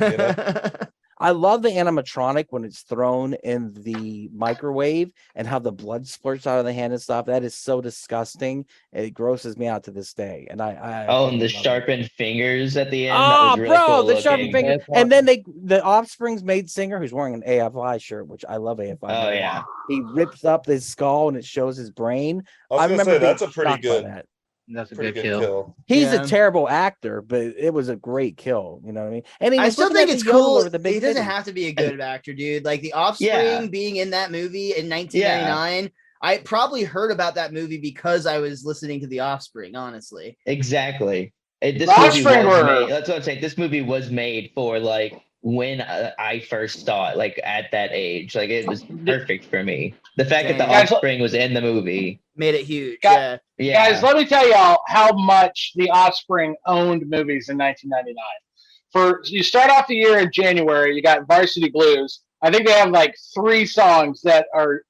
[SPEAKER 1] I love the animatronic when it's thrown in the microwave and how the blood splurts out of the hand and stuff. That is so disgusting. It grosses me out to this day. And
[SPEAKER 4] and the sharpened fingers at the end.
[SPEAKER 1] Oh,
[SPEAKER 4] that was really
[SPEAKER 1] bro,
[SPEAKER 4] cool
[SPEAKER 1] the sharpened
[SPEAKER 4] looking.
[SPEAKER 1] fingers. And then the Offspring's maid singer, who's wearing an AFI shirt, which I love AFI.
[SPEAKER 4] Oh yeah.
[SPEAKER 1] He rips up his skull and it shows his brain.
[SPEAKER 3] I remember that's a pretty good.
[SPEAKER 10] That's a good kill.
[SPEAKER 1] He's a terrible actor, but it was a great kill. You know what I mean? And
[SPEAKER 6] I still think it's cool. He doesn't have to be a good actor, dude. Like the Offspring being in that movie in 1999. I probably heard about that movie because I was listening to The Offspring, honestly.
[SPEAKER 4] Exactly. That's what I'm saying. This movie was made for like when I first saw it, like at that age. Like it was perfect for me. The fact that The Offspring was in the movie
[SPEAKER 6] made it huge.
[SPEAKER 5] Guys, let me tell y'all how much The Offspring owned movies in 1999. You start off the year in January, you got Varsity Blues. I think they have like 3 songs that are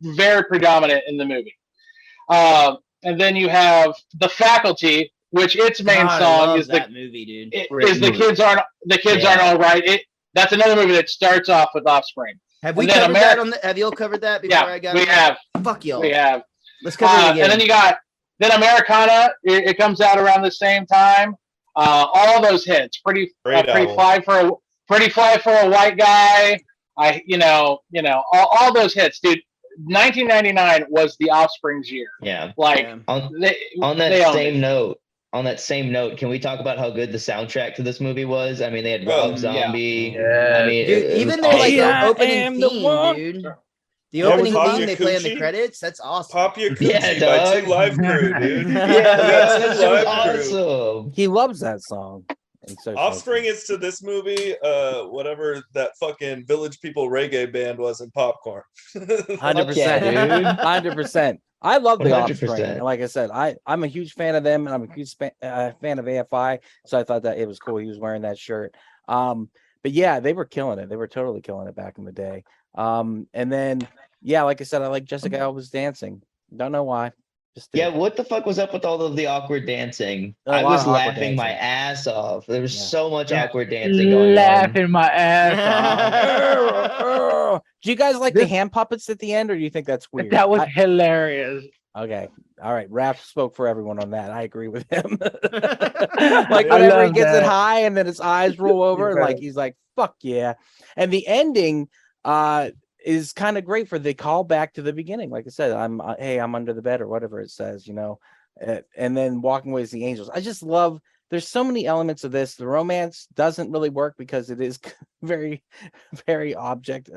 [SPEAKER 5] very predominant in the movie. And then you have The Faculty, which its main song is
[SPEAKER 6] that movie, dude.
[SPEAKER 5] The Kids Aren't All Right. That's another movie that starts off with Offspring.
[SPEAKER 6] Have we covered that on the? Have y'all covered that before? I got
[SPEAKER 5] we have.
[SPEAKER 6] Fuck y'all.
[SPEAKER 5] We have.
[SPEAKER 6] Let's cover it again.
[SPEAKER 5] And then you got Americana. It comes out around the same time. All those hits. Pretty fly for a white guy. All those hits, dude. 1999 was the Offspring's year.
[SPEAKER 4] Yeah.
[SPEAKER 5] Like
[SPEAKER 4] on that same note, can we talk about how good the soundtrack to this movie was? I mean, they had Rob Zombie.
[SPEAKER 6] Yeah.
[SPEAKER 4] I mean,
[SPEAKER 6] dude, even their like opening theme, dude. The opening theme they play in the credits, that's awesome.
[SPEAKER 3] Pop Your Coochie by Two Live Crew, dude.
[SPEAKER 4] That's awesome.
[SPEAKER 1] He loves that song.
[SPEAKER 3] Offspring is to this movie, whatever that fucking Village People reggae band was in Popcorn.
[SPEAKER 1] 100%, dude. 100%. I love the 100%. Offspring. Like I said, I'm a huge fan of them, and I'm a huge fan of AFI. So I thought that it was cool. He was wearing that shirt. But yeah, they were killing it. They were totally killing it back in the day. And then, yeah, like I said, I like Jessica Alba's dancing. Don't know why.
[SPEAKER 4] What the fuck was up with all of the awkward dancing? I was laughing my ass off. There was so much awkward dancing going on.
[SPEAKER 10] Laughing my ass off.
[SPEAKER 1] Do you guys like the hand puppets at the end, or do you think that's weird?
[SPEAKER 10] That was hilarious.
[SPEAKER 1] Okay. All right. Raph spoke for everyone on that. I agree with him. Like whenever he gets it high and then his eyes roll over and like he's like, fuck yeah. And the ending is kind of great for the call back to the beginning. Like I said, I'm under the bed or whatever it says, and then walking away as the angels. I just love, there's so many elements of this. The romance doesn't really work because it is very, very object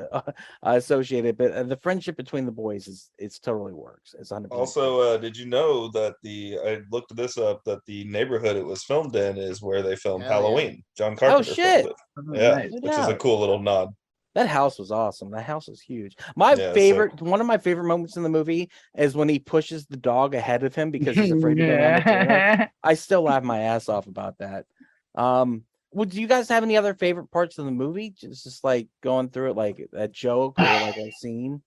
[SPEAKER 1] associated, but the friendship between the boys it's totally works. It's 100%.
[SPEAKER 3] Also, did you know that I looked this up, that the neighborhood it was filmed in is where they filmed Halloween. John Carpenter filmed it.
[SPEAKER 1] Nice.
[SPEAKER 3] Which is a cool little nod.
[SPEAKER 1] That house was awesome. That house was huge. One of my favorite moments in the movie is when he pushes the dog ahead of him because he's afraid to go down the corner. I still laugh my ass off about that. Would you guys have any other favorite parts of the movie? Just like going through it, like a joke or like a scene?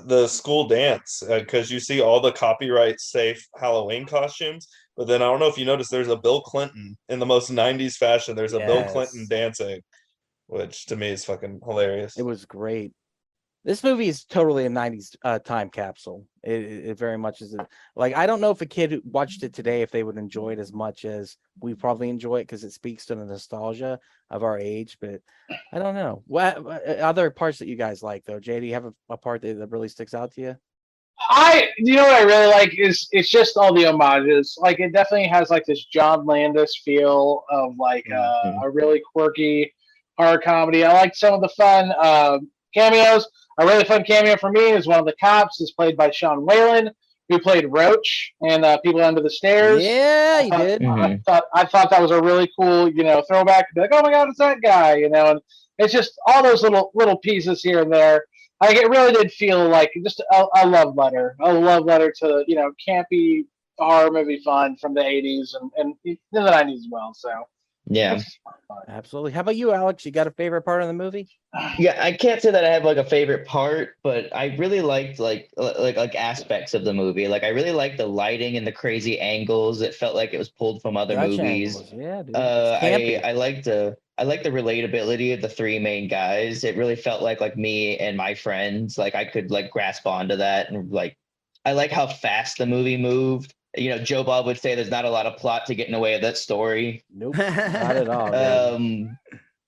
[SPEAKER 3] The school dance, because you see all the copyright safe Halloween costumes, but then I don't know if you noticed, there's a Bill Clinton in the most 90s fashion. There's a Bill Clinton dancing, which to me is fucking hilarious.
[SPEAKER 1] It was great. This movie is totally a 90s time capsule. It very much is. Like, I don't know if a kid who watched it today, if they would enjoy it as much as we probably enjoy it, because it speaks to the nostalgia of our age. But I don't know. What other parts that you guys like, though? Jay, do you have a part that really sticks out to you?
[SPEAKER 5] What I really like is it's just all the homages. Like, it definitely has like this John Landis feel of like a really quirky horror comedy. I like some of the fun cameos. A really fun cameo for me is one of the cops is played by Sean Whalen, who played Roach and People Under the Stairs.
[SPEAKER 1] Yeah, he did.
[SPEAKER 5] I thought that was a really cool, throwback to be like, oh my god, it's that guy, and it's just all those little pieces here and there. Like, it really did feel like just a love letter to campy horror movie fun from the 80s and in the 90s as well. So
[SPEAKER 4] yeah,
[SPEAKER 1] absolutely. How about you, Alex? You got a favorite part of the movie?
[SPEAKER 4] Yeah, I can't say that I have like a favorite part, but I really liked like aspects of the movie. Like, I really liked the lighting and the crazy angles. It felt like it was pulled from other movies.
[SPEAKER 1] Angles. Yeah, dude.
[SPEAKER 4] I liked the relatability of the three main guys. It really felt like me and my friends. Like, I could like grasp onto that, and like I like how fast the movie moved. Joe Bob would say there's not a lot of plot to get in the way of that story.
[SPEAKER 1] Nope, not at all.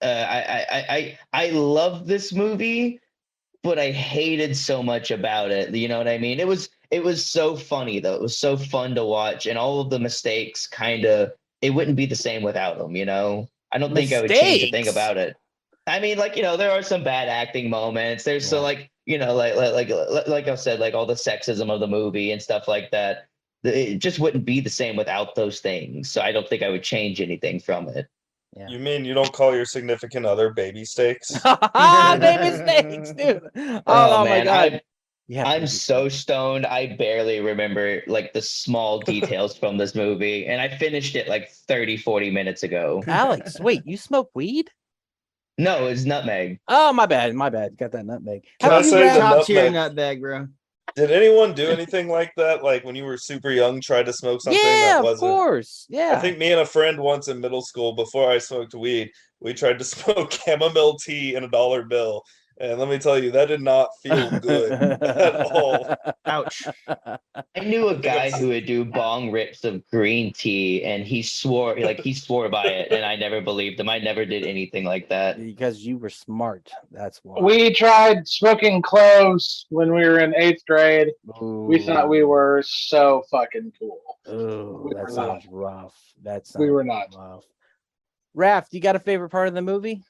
[SPEAKER 4] I love this movie, but I hated so much about it. You know what I mean? It was so funny though. It was so fun to watch, and all of the mistakes it wouldn't be the same without them. I don't think I would change a thing about it. I mean, there are some bad acting moments. There's so like I said, like all the sexism of the movie and stuff like that. It just wouldn't be the same without those things. So I don't think I would change anything from it.
[SPEAKER 1] Yeah.
[SPEAKER 3] You mean you don't call your significant other baby steaks?
[SPEAKER 1] Baby steaks, dude. Oh my god.
[SPEAKER 4] I'm so stoned. I barely remember like the small details from this movie. And I finished it like 30-40 minutes ago.
[SPEAKER 1] Alex, wait, you smoke weed?
[SPEAKER 4] No, it's nutmeg.
[SPEAKER 1] Oh, my bad. Got that nutmeg.
[SPEAKER 3] Can I say the
[SPEAKER 6] top tier nutmeg, bro?
[SPEAKER 3] Did anyone do anything like that? Like when you were super young, tried to smoke something
[SPEAKER 1] that
[SPEAKER 3] wasn't?
[SPEAKER 1] Yeah, of course. Yeah.
[SPEAKER 3] I think me and a friend once in middle school, before I smoked weed, we tried to smoke chamomile tea in a $1 bill. And let me tell you, that did not feel good at all.
[SPEAKER 6] Ouch.
[SPEAKER 4] I knew a guy who would do bong rips of green tea, and he swore by it, and I never believed him. I never did anything like that.
[SPEAKER 1] Because you were smart. That's why.
[SPEAKER 5] We tried smoking cloves when we were in 8th grade.
[SPEAKER 1] Ooh.
[SPEAKER 5] We thought we were so fucking cool.
[SPEAKER 1] Oh, that sounds rough.
[SPEAKER 5] We were not.
[SPEAKER 1] Rough. Raph, you got a favorite part of the movie?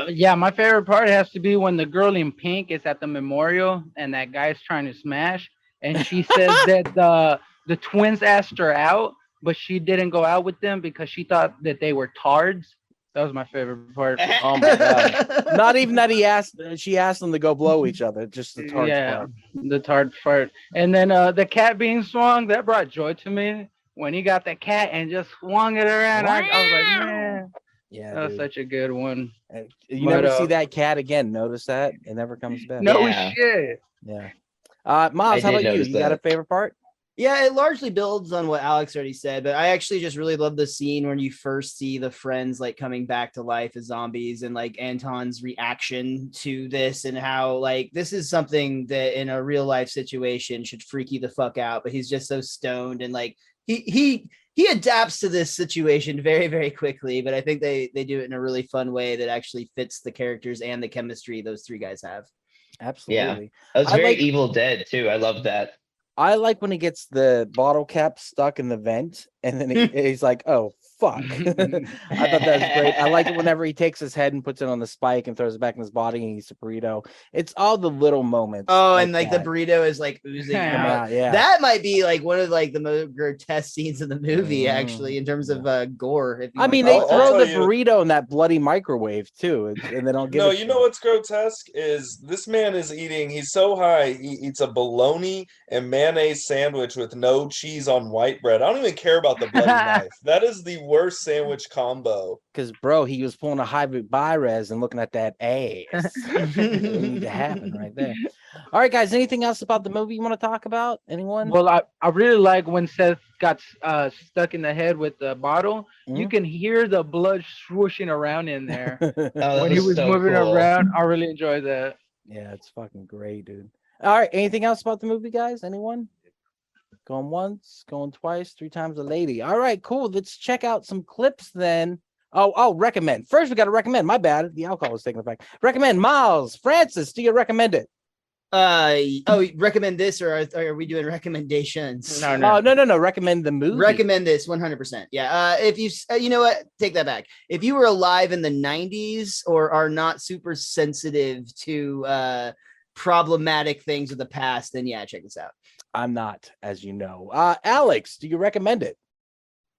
[SPEAKER 10] Yeah, my favorite part has to be when the girl in pink is at the memorial and that guy's trying to smash, and she says that the twins asked her out, but she didn't go out with them because she thought that they were tards. That was my favorite part.
[SPEAKER 1] Oh my god! Not even that she asked them to go blow each other. Just the tard part.
[SPEAKER 10] The tard part. And then the cat being swung, that brought joy to me when he got the cat and just swung it around. I was like, man.
[SPEAKER 1] Yeah,
[SPEAKER 10] that was such a good one.
[SPEAKER 1] You never see that cat again. Notice that it never comes back.
[SPEAKER 10] No shit.
[SPEAKER 1] Yeah. Miles, how about you? You got a favorite part?
[SPEAKER 6] Yeah, it largely builds on what Alex already said, but I actually just really love the scene when you first see the friends like coming back to life as zombies, and like Anton's reaction to this, and how like this is something that in a real life situation should freak you the fuck out, but he's just so stoned, and like he adapts to this situation very, very quickly, but I think they do it in a really fun way that actually fits the characters and the chemistry those three guys have.
[SPEAKER 1] Absolutely.
[SPEAKER 4] Yeah. It was very Evil Dead too. I love that.
[SPEAKER 1] I like when he gets the bottle cap stuck in the vent, and then he's like, "Oh fuck!" I thought that was great. I like it whenever he takes his head and puts it on the spike and throws it back in his body and eats a burrito. It's all the little moments.
[SPEAKER 6] Oh, and like the burrito is like oozing out.
[SPEAKER 1] Yeah,
[SPEAKER 6] that might be like one of like the most grotesque scenes in the movie, actually, in terms of gore.
[SPEAKER 1] I mean, they throw the burrito in that bloody microwave too, and they don't give.
[SPEAKER 3] No, you know what's grotesque is this man is eating. He's so high, he eats a bologna and mayonnaise sandwich with no cheese on white bread. I don't even care about the bloody knife. That is the worst sandwich combo.
[SPEAKER 1] Because, bro, he was pulling a hybrid bi-res and looking at that ass. It need to happen right there. All right, guys, anything else about the movie you want to talk about? Anyone?
[SPEAKER 10] Well, I really like when Seth got stuck in the head with the bottle. Mm-hmm. You can hear the blood swooshing around in there. When he was so moving around. I really enjoyed that.
[SPEAKER 1] Yeah, it's fucking great, dude. All right, anything else about the movie, guys? Anyone? Going once, going twice, 3 times a lady. All right, cool. Let's check out some clips then. Oh, recommend. First, we got to recommend. My bad. The alcohol was taking effect. Recommend. Miles, Francis, do you recommend it?
[SPEAKER 6] Recommend this, or are we doing recommendations?
[SPEAKER 1] No. Recommend the movie.
[SPEAKER 6] Recommend this 100%. Yeah. If you, you know what? Take that back. If you were alive in the 90s or are not super sensitive to problematic things of the past, then yeah, check this out.
[SPEAKER 1] I'm not, as you know. Alex, do you recommend it?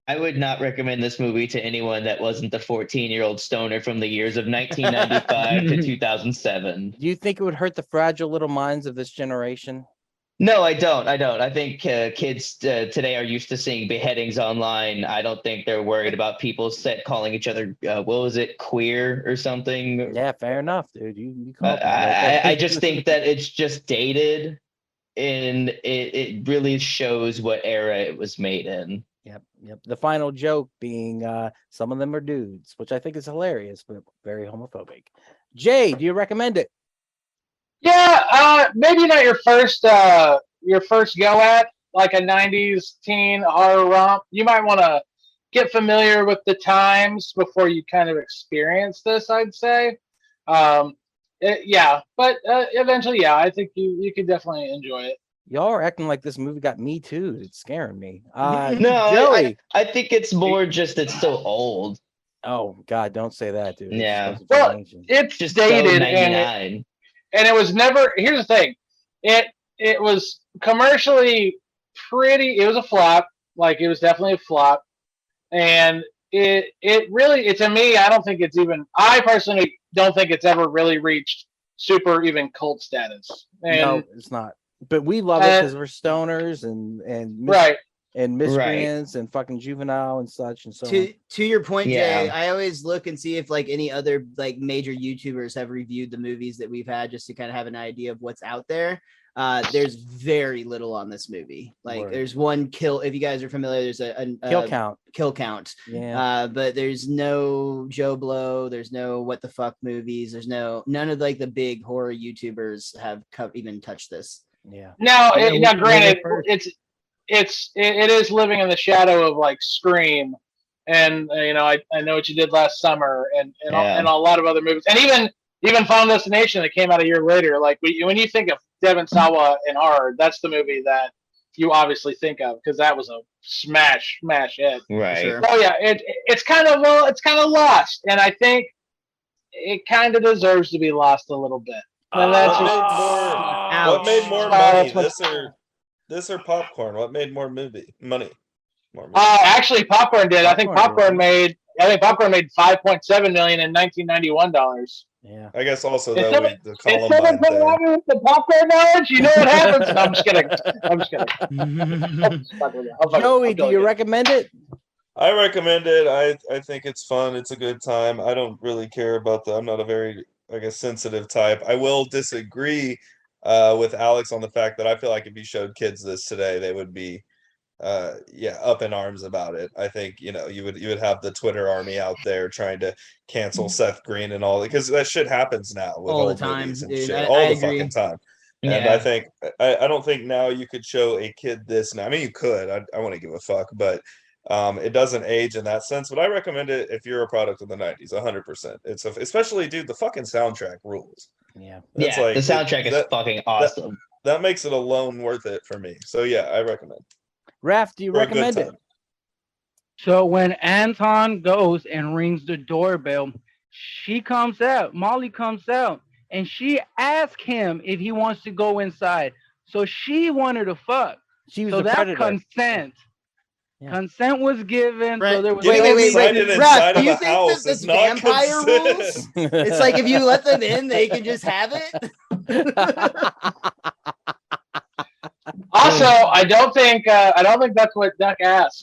[SPEAKER 4] I would not recommend this movie to anyone that wasn't the 14-year-old stoner from the years of 1995 to 2007.
[SPEAKER 1] Do you think it would hurt the fragile little minds of this generation?
[SPEAKER 4] No, I don't. I think kids today are used to seeing beheadings online. I don't think they're worried about people calling each other, what was it, queer or something?
[SPEAKER 1] Yeah, fair enough, dude. You
[SPEAKER 4] I just think that it's just dated. And it really shows what era it was made in.
[SPEAKER 1] Yep. The final joke being some of them are dudes, which I think is hilarious, but very homophobic. Jay, do you recommend it?
[SPEAKER 5] Yeah, maybe not your first go at like a 90s teen horror romp. You might want to get familiar with the times before you kind of experience this, I'd say. But eventually, yeah, I think you could definitely enjoy it.
[SPEAKER 1] Y'all are acting like this movie got me too. It's scaring me.
[SPEAKER 4] No,
[SPEAKER 1] Joey.
[SPEAKER 4] I think it's more just it's so old.
[SPEAKER 1] Oh God, don't say that, dude.
[SPEAKER 4] Yeah.
[SPEAKER 5] Well, it's just dated, and it was never. Here's the thing, it was commercially pretty. It was a flop. Like it was definitely a flop, and it really, to me, I don't think it's even. I personally don't think it's ever really reached super even cult status. And,
[SPEAKER 1] no, it's not. But we love it because we're stoners and
[SPEAKER 5] right.
[SPEAKER 1] and Miscreants and fucking Juvenile and such and so
[SPEAKER 6] to your point,
[SPEAKER 4] Yeah.
[SPEAKER 6] Jay, I always look and see if like any other like major YouTubers have reviewed the movies that we've had just to kind of have an idea of what's out there. There's very little on this movie. Like there's one kill. If you guys are familiar, there's a kill count.
[SPEAKER 1] Yeah.
[SPEAKER 6] But there's no Joe Blow. There's no what the fuck movies. There's none of like the big horror YouTubers have even touched this.
[SPEAKER 1] Yeah.
[SPEAKER 5] Now, granted, it is living in the shadow of like Scream, and I know what you did last summer, and a lot of other movies, and even Final Destination that came out a year later. Like when you think of Devon Sawa and Hard, that's the movie that you obviously think of because that was a smash hit.
[SPEAKER 4] Right.
[SPEAKER 6] Sure.
[SPEAKER 5] Oh yeah, it's kind of lost, and I think it kind of deserves to be lost a little bit. And that's
[SPEAKER 3] what made more money? This or popcorn? What made more money?
[SPEAKER 5] Actually, popcorn did. I think popcorn made 5.7 million in 1991 dollars.
[SPEAKER 1] Yeah.
[SPEAKER 3] I guess also that would the Columbine
[SPEAKER 5] with the popcorn knowledge, you know what happens? No, I'm just kidding.
[SPEAKER 1] Joey, do you recommend it?
[SPEAKER 3] I recommend it. I think it's fun. It's a good time. I don't really care about I'm not a very, I guess, sensitive type. I will disagree with Alex on the fact that I feel like if you showed kids this today, they would be up in arms about it. I think you would have the Twitter army out there trying to cancel Seth Green and all, because that shit happens now with
[SPEAKER 6] all the
[SPEAKER 3] old
[SPEAKER 6] time,
[SPEAKER 3] movies and
[SPEAKER 6] dude.
[SPEAKER 3] shit,
[SPEAKER 6] I
[SPEAKER 3] all the
[SPEAKER 6] agree.
[SPEAKER 3] fucking time.
[SPEAKER 4] Yeah.
[SPEAKER 3] And I think I don't think now you could show a kid this now. I mean, you could. I want to give a fuck, but it doesn't age in that sense. But I recommend it if you're a product of the 90s, 100%. It's especially, dude, the fucking soundtrack rules.
[SPEAKER 1] Yeah.
[SPEAKER 3] It's
[SPEAKER 4] the
[SPEAKER 3] like,
[SPEAKER 4] soundtrack is fucking awesome.
[SPEAKER 3] That makes it alone worth it for me. So yeah, I recommend.
[SPEAKER 1] Raph, do you recommend it?
[SPEAKER 10] So when Anton goes and rings the doorbell, Molly comes out, and she asks him if he wants to go inside. So she wanted to fuck.
[SPEAKER 1] She was
[SPEAKER 10] so
[SPEAKER 1] a
[SPEAKER 10] that's
[SPEAKER 1] predator.
[SPEAKER 10] Consent.
[SPEAKER 1] Yeah.
[SPEAKER 10] Consent was given.
[SPEAKER 6] Right.
[SPEAKER 10] So there was
[SPEAKER 6] wait.
[SPEAKER 3] Ralph,
[SPEAKER 6] do you think that this vampire rules? It's like if you let them in, they can just have it.
[SPEAKER 5] Also, I don't think that's what Duck asked.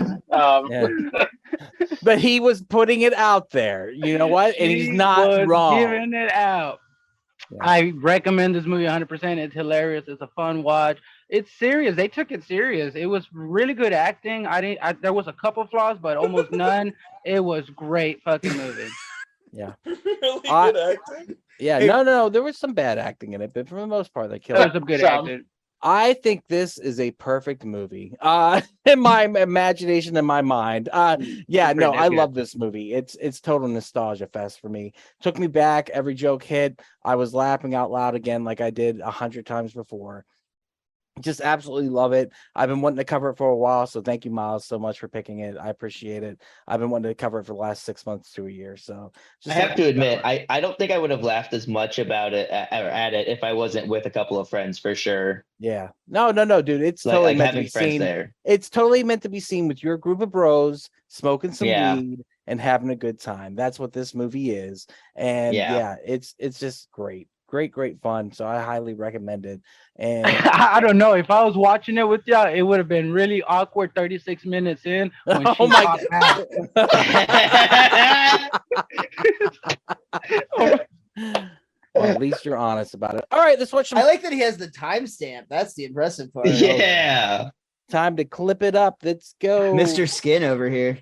[SPEAKER 1] But he was putting it out there. You know what? And he's not wrong.
[SPEAKER 10] Giving it out. Yeah. I recommend this movie 100%. It's hilarious. It's a fun watch. It's serious. They took it serious. It was really good acting. There was a couple flaws, but almost none. It was great fucking movie.
[SPEAKER 1] Yeah.
[SPEAKER 3] Really good acting?
[SPEAKER 1] Yeah. No. There was some bad acting in it, but for the most part, they killed it.
[SPEAKER 10] There was some good acting.
[SPEAKER 1] I think this is a perfect movie. In my imagination, in my mind. I love this movie. It's total nostalgia fest for me. Took me back. Every joke hit. I was laughing out loud again, like I did 100 times before. Just absolutely love it. I've been wanting to cover it for a while, so thank you, Miles, so much for picking it. I appreciate it. I've been wanting to cover it for the last 6 months to a year. So
[SPEAKER 4] I have to admit, I don't think I would have laughed as much about it at it if I wasn't with a couple of friends, for sure.
[SPEAKER 1] Yeah. No, dude. It's totally meant to be seen. There. It's totally meant to be seen with your group of bros, smoking some weed and having a good time. That's what this movie is. And it's just great. Great fun. So I highly recommend it. And
[SPEAKER 10] I don't know, if I was watching it with y'all, it would have been really awkward 36 minutes in when she popped out.
[SPEAKER 1] Well, at least you're honest about it. All right, let's watch some.
[SPEAKER 6] I like that he has the timestamp. That's the impressive part.
[SPEAKER 4] Yeah.
[SPEAKER 1] Time to clip it up. Let's go.
[SPEAKER 6] Mr. Skin over here.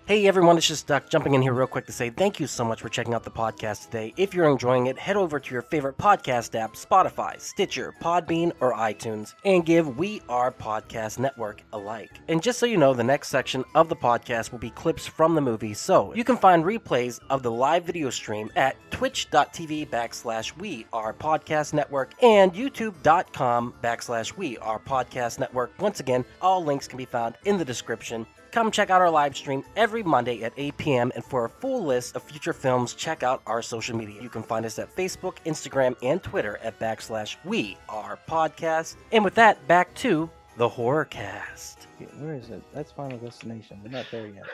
[SPEAKER 12] Hey everyone, it's just Duck jumping in here real quick to say thank you so much for checking out the podcast today. If you're enjoying it, head over to your favorite podcast app, Spotify, Stitcher, Podbean, or iTunes, and give We Are Podcast Network a like. And just so you know, the next section of the podcast will be clips from the movie, so you can find replays of the live video stream at twitch.tv/We Are Podcast Network and youtube.com/We Are Podcast Network. Once again, all links can be found in the description. Come check out our live stream every Monday at 8 p.m. And for a full list of future films, check out our social media. You can find us at Facebook, Instagram, and Twitter at /We Are Podcast. And with that, back to the Horrorcast.
[SPEAKER 1] Where is it? That's Final Destination. We're not there yet.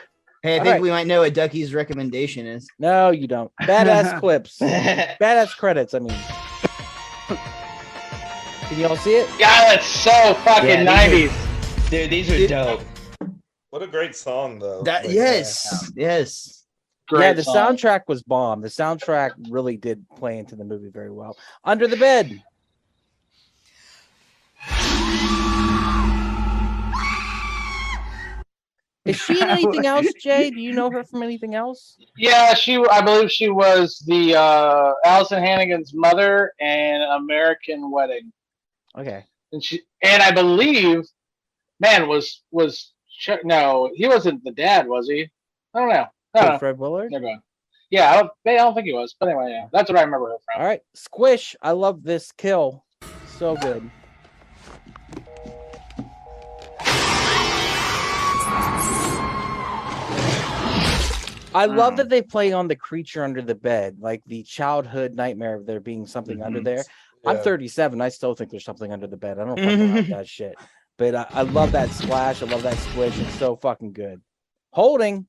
[SPEAKER 6] Hey, I think we might know what Ducky's recommendation is.
[SPEAKER 1] No, you don't. Badass clips. Badass credits, I mean. Can you all see it?
[SPEAKER 5] Yeah, that's so fucking 90s.
[SPEAKER 4] Dude, these are dope.
[SPEAKER 3] What a great song, though.
[SPEAKER 6] That yes.
[SPEAKER 1] Great the song. Soundtrack was bomb. The soundtrack really did play into the movie very well. Under the Bed. Is she in anything else, Jay? Do you know her from anything else?
[SPEAKER 5] Yeah, I believe she was the Allison Hannigan's mother in American Wedding.
[SPEAKER 1] Okay.
[SPEAKER 5] And I believe, no, he wasn't the dad, was he? I don't know.
[SPEAKER 1] Fred Willard?
[SPEAKER 5] Never mind. Yeah, I don't think he was. But anyway, yeah, that's what I remember her from.
[SPEAKER 1] All right, Squish. I love this kill. So good. I love that they play on the creature under the bed, like the childhood nightmare of there being something under there. Yeah. I'm 37. I still think there's something under the bed. I don't fucking like that shit. But I love that splash. I love that squish. It's so fucking good. Holding.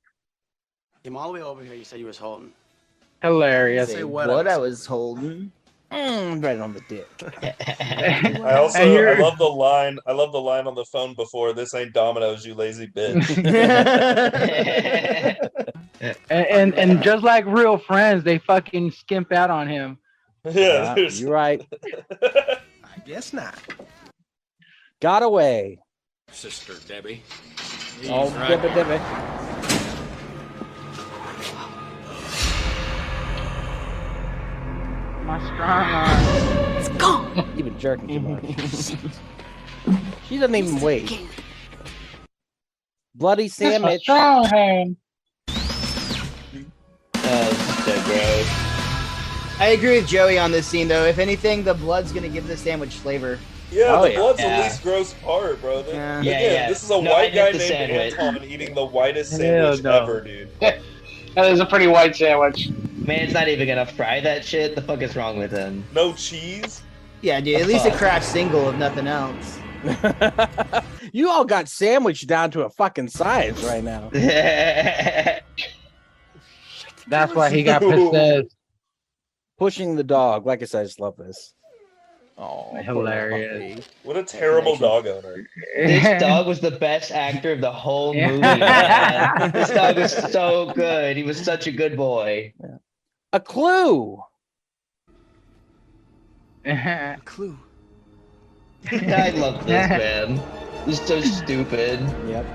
[SPEAKER 13] Came all the way over here. You said you was holding.
[SPEAKER 10] Hilarious.
[SPEAKER 6] Say what I was holding.
[SPEAKER 1] Right on the dick.
[SPEAKER 3] I love the line. I love the line on the phone before. This ain't Domino's, you lazy bitch.
[SPEAKER 10] and just like real friends, they fucking skimp out on him.
[SPEAKER 3] Yeah,
[SPEAKER 1] you're right.
[SPEAKER 13] I guess not.
[SPEAKER 1] Got away.
[SPEAKER 13] Sister Debbie.
[SPEAKER 1] Oh, right. Debbie.
[SPEAKER 10] My strong arm.
[SPEAKER 1] It's gone. You've been jerking too much. She doesn't even wait. Bloody sandwich.
[SPEAKER 5] Strong hand.
[SPEAKER 4] So gross.
[SPEAKER 6] I agree with Joey on this scene, though. If anything, the blood's gonna give the sandwich flavor.
[SPEAKER 3] Yeah, the blood's the least gross part, bro. This is a white guy named Anton eating the whitest sandwich ever, dude.
[SPEAKER 5] That is a pretty white sandwich.
[SPEAKER 4] Man's not even gonna fry that shit. The fuck is wrong with him?
[SPEAKER 3] No cheese?
[SPEAKER 6] Yeah, dude. At least a craft single, if nothing else.
[SPEAKER 1] You all got sandwiched down to a fucking science right now.
[SPEAKER 10] That's why he got possessed.
[SPEAKER 1] Pushing the dog. Like I said, I just love this. Oh,
[SPEAKER 10] hilarious.
[SPEAKER 3] What a terrible dog owner.
[SPEAKER 4] This dog was the best actor of the whole movie. Man. This dog was so good. He was such a good boy.
[SPEAKER 1] Yeah. A clue.
[SPEAKER 13] A clue.
[SPEAKER 4] I love this, man. He's so stupid.
[SPEAKER 1] Yep.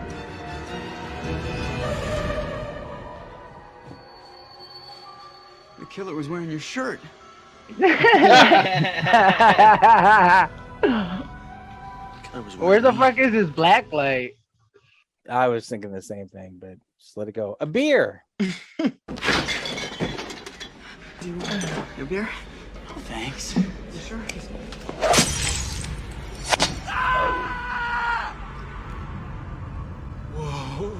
[SPEAKER 13] The killer was wearing your shirt.
[SPEAKER 10] Where the fuck is his black light?
[SPEAKER 1] I was thinking the same thing, but just let it go. A beer.
[SPEAKER 13] Do you want a beer? Oh, thanks. You sure? Whoa.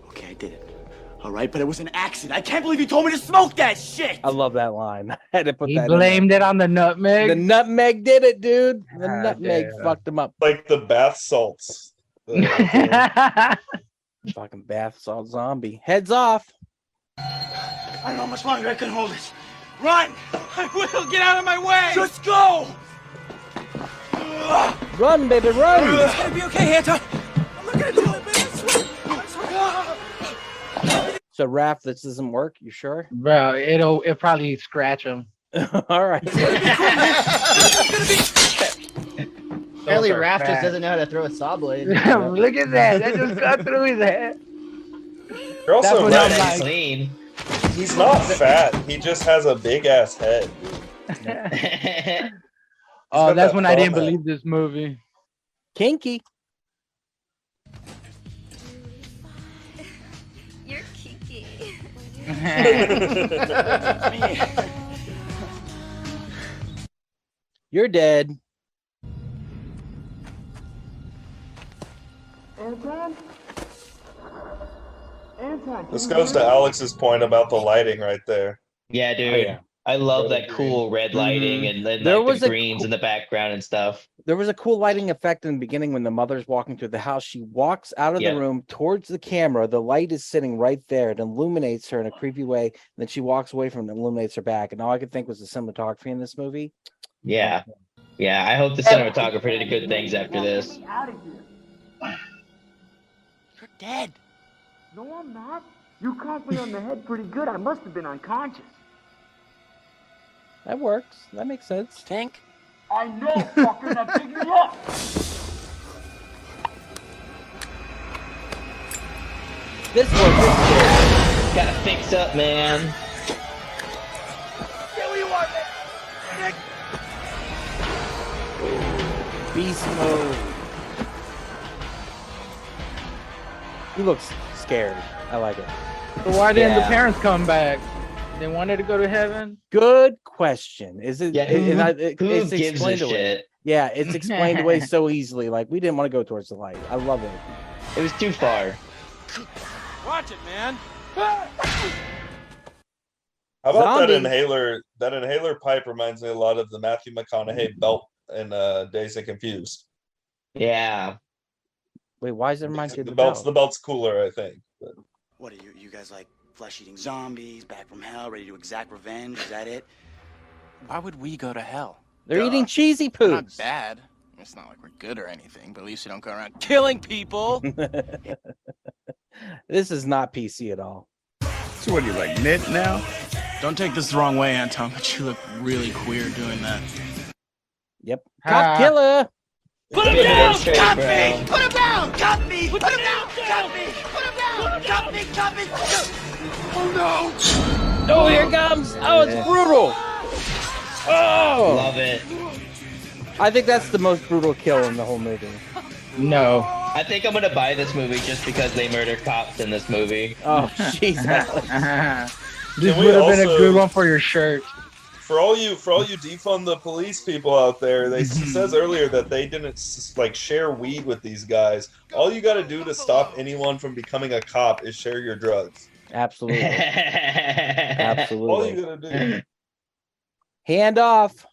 [SPEAKER 13] Okay, I did it. All right, but it was an accident. I can't believe you told me to smoke that shit.
[SPEAKER 1] I love that line. I had to put
[SPEAKER 10] he
[SPEAKER 1] that.
[SPEAKER 10] He blamed it on the nutmeg.
[SPEAKER 1] The nutmeg did it, dude. The nutmeg fucked him up.
[SPEAKER 3] Like the bath salts.
[SPEAKER 1] Fucking bath salt zombie. Heads off.
[SPEAKER 13] I don't know how much longer I can hold it. Run! I will. Get out of my way. Just go.
[SPEAKER 1] Run, baby, run.
[SPEAKER 13] It's gonna be okay, Anton. I'm not gonna do it, man. I swear.
[SPEAKER 1] So, Raph, this doesn't work. You sure?
[SPEAKER 10] Bro, it'll probably scratch him.
[SPEAKER 1] All right.
[SPEAKER 6] Apparently, Raph just doesn't know how to throw a saw blade.
[SPEAKER 10] Look at that. That just got through his head.
[SPEAKER 3] You're also
[SPEAKER 4] right. Clean.
[SPEAKER 3] He's not fat. He just has a big ass head.
[SPEAKER 10] Oh, that's when I didn't believe this movie.
[SPEAKER 1] Kinky.
[SPEAKER 9] You're kinky.
[SPEAKER 1] You're dead.
[SPEAKER 3] This goes to Alex's point about the lighting right there.
[SPEAKER 4] Yeah, dude.
[SPEAKER 1] Oh, yeah.
[SPEAKER 4] I love that cool red lighting and then
[SPEAKER 1] There
[SPEAKER 4] like
[SPEAKER 1] was
[SPEAKER 4] the
[SPEAKER 1] a
[SPEAKER 4] greens in the background and stuff.
[SPEAKER 1] There was a cool lighting effect in the beginning when the mother's walking through the house. She walks out of the room towards the camera. The light is sitting right there. It illuminates her in a creepy way. And then she walks away from it and illuminates her back. And all I could think was the cinematography in this movie.
[SPEAKER 4] Yeah. Yeah, I hope the cinematographer did good things after this.
[SPEAKER 13] Out of here. You're dead. No, I'm not. You conked me on the head pretty good. I must have been unconscious.
[SPEAKER 1] That works. That makes sense.
[SPEAKER 12] Think?
[SPEAKER 13] I know, fucker. Now pick me up.
[SPEAKER 1] This one.
[SPEAKER 4] Gotta fix up, man.
[SPEAKER 13] Get where you are, man.
[SPEAKER 1] Beast mode. He looks scared. I like it.
[SPEAKER 10] So why didn't the parents come back? They wanted to go to heaven?
[SPEAKER 1] Good question. Is it?
[SPEAKER 4] Yeah,
[SPEAKER 1] it's
[SPEAKER 4] gives
[SPEAKER 1] explained
[SPEAKER 4] a
[SPEAKER 1] away.
[SPEAKER 4] shit?
[SPEAKER 1] Yeah, it's explained away so easily. Like, we didn't want to go towards the light. I love it.
[SPEAKER 4] It was too far.
[SPEAKER 13] Watch it, man.
[SPEAKER 3] How about
[SPEAKER 1] Zombie.
[SPEAKER 3] that inhaler pipe reminds me a lot of the Matthew McConaughey belt in Dazed and Confused.
[SPEAKER 4] Yeah.
[SPEAKER 1] Wait, why does it remind you of
[SPEAKER 3] The belt's cooler, I think. But...
[SPEAKER 14] What are you guys like flesh-eating zombies, back from hell, ready to exact revenge? Is that it?
[SPEAKER 15] Why would we go to hell?
[SPEAKER 1] They're eating cheesy
[SPEAKER 15] We're not
[SPEAKER 1] poops.
[SPEAKER 15] bad. It's not like we're good or anything, but at least we don't go around killing people.
[SPEAKER 1] This is not PC at all.
[SPEAKER 8] So what are you, like, knit now?
[SPEAKER 15] Don't take this the wrong way, Anton, but you look really queer doing that.
[SPEAKER 1] Yep. Cop killer.
[SPEAKER 13] Put him down! Cut me! Put him down! Cut me! Put him down! Cut me! Put him down! Cut me! Cut me! Oh no!
[SPEAKER 1] Oh, here it comes! Oh, it's brutal! Oh!
[SPEAKER 4] Love it.
[SPEAKER 1] I think that's the most brutal kill in the whole movie.
[SPEAKER 10] No.
[SPEAKER 4] I think I'm gonna buy this movie just because they murder cops in this movie.
[SPEAKER 1] Oh, jeez.
[SPEAKER 10] This would have been a good one for your shirt.
[SPEAKER 3] For all you defund the police people out there, they says earlier that they didn't like share weed with these guys. All you got to do to stop anyone from becoming a cop is share your drugs.
[SPEAKER 1] Absolutely. Absolutely.
[SPEAKER 3] All you gotta do.
[SPEAKER 1] Hand off.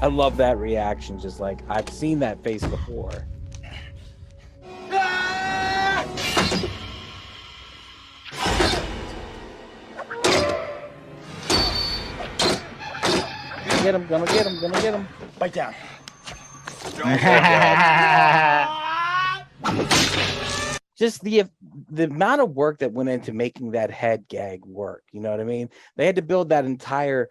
[SPEAKER 1] I love that reaction. Just like, I've seen that face before. Get him, gonna get him, gonna get him.
[SPEAKER 14] Bite down.
[SPEAKER 1] Just the amount of work that went into making that head gag work. You know what I mean? They had to build that entire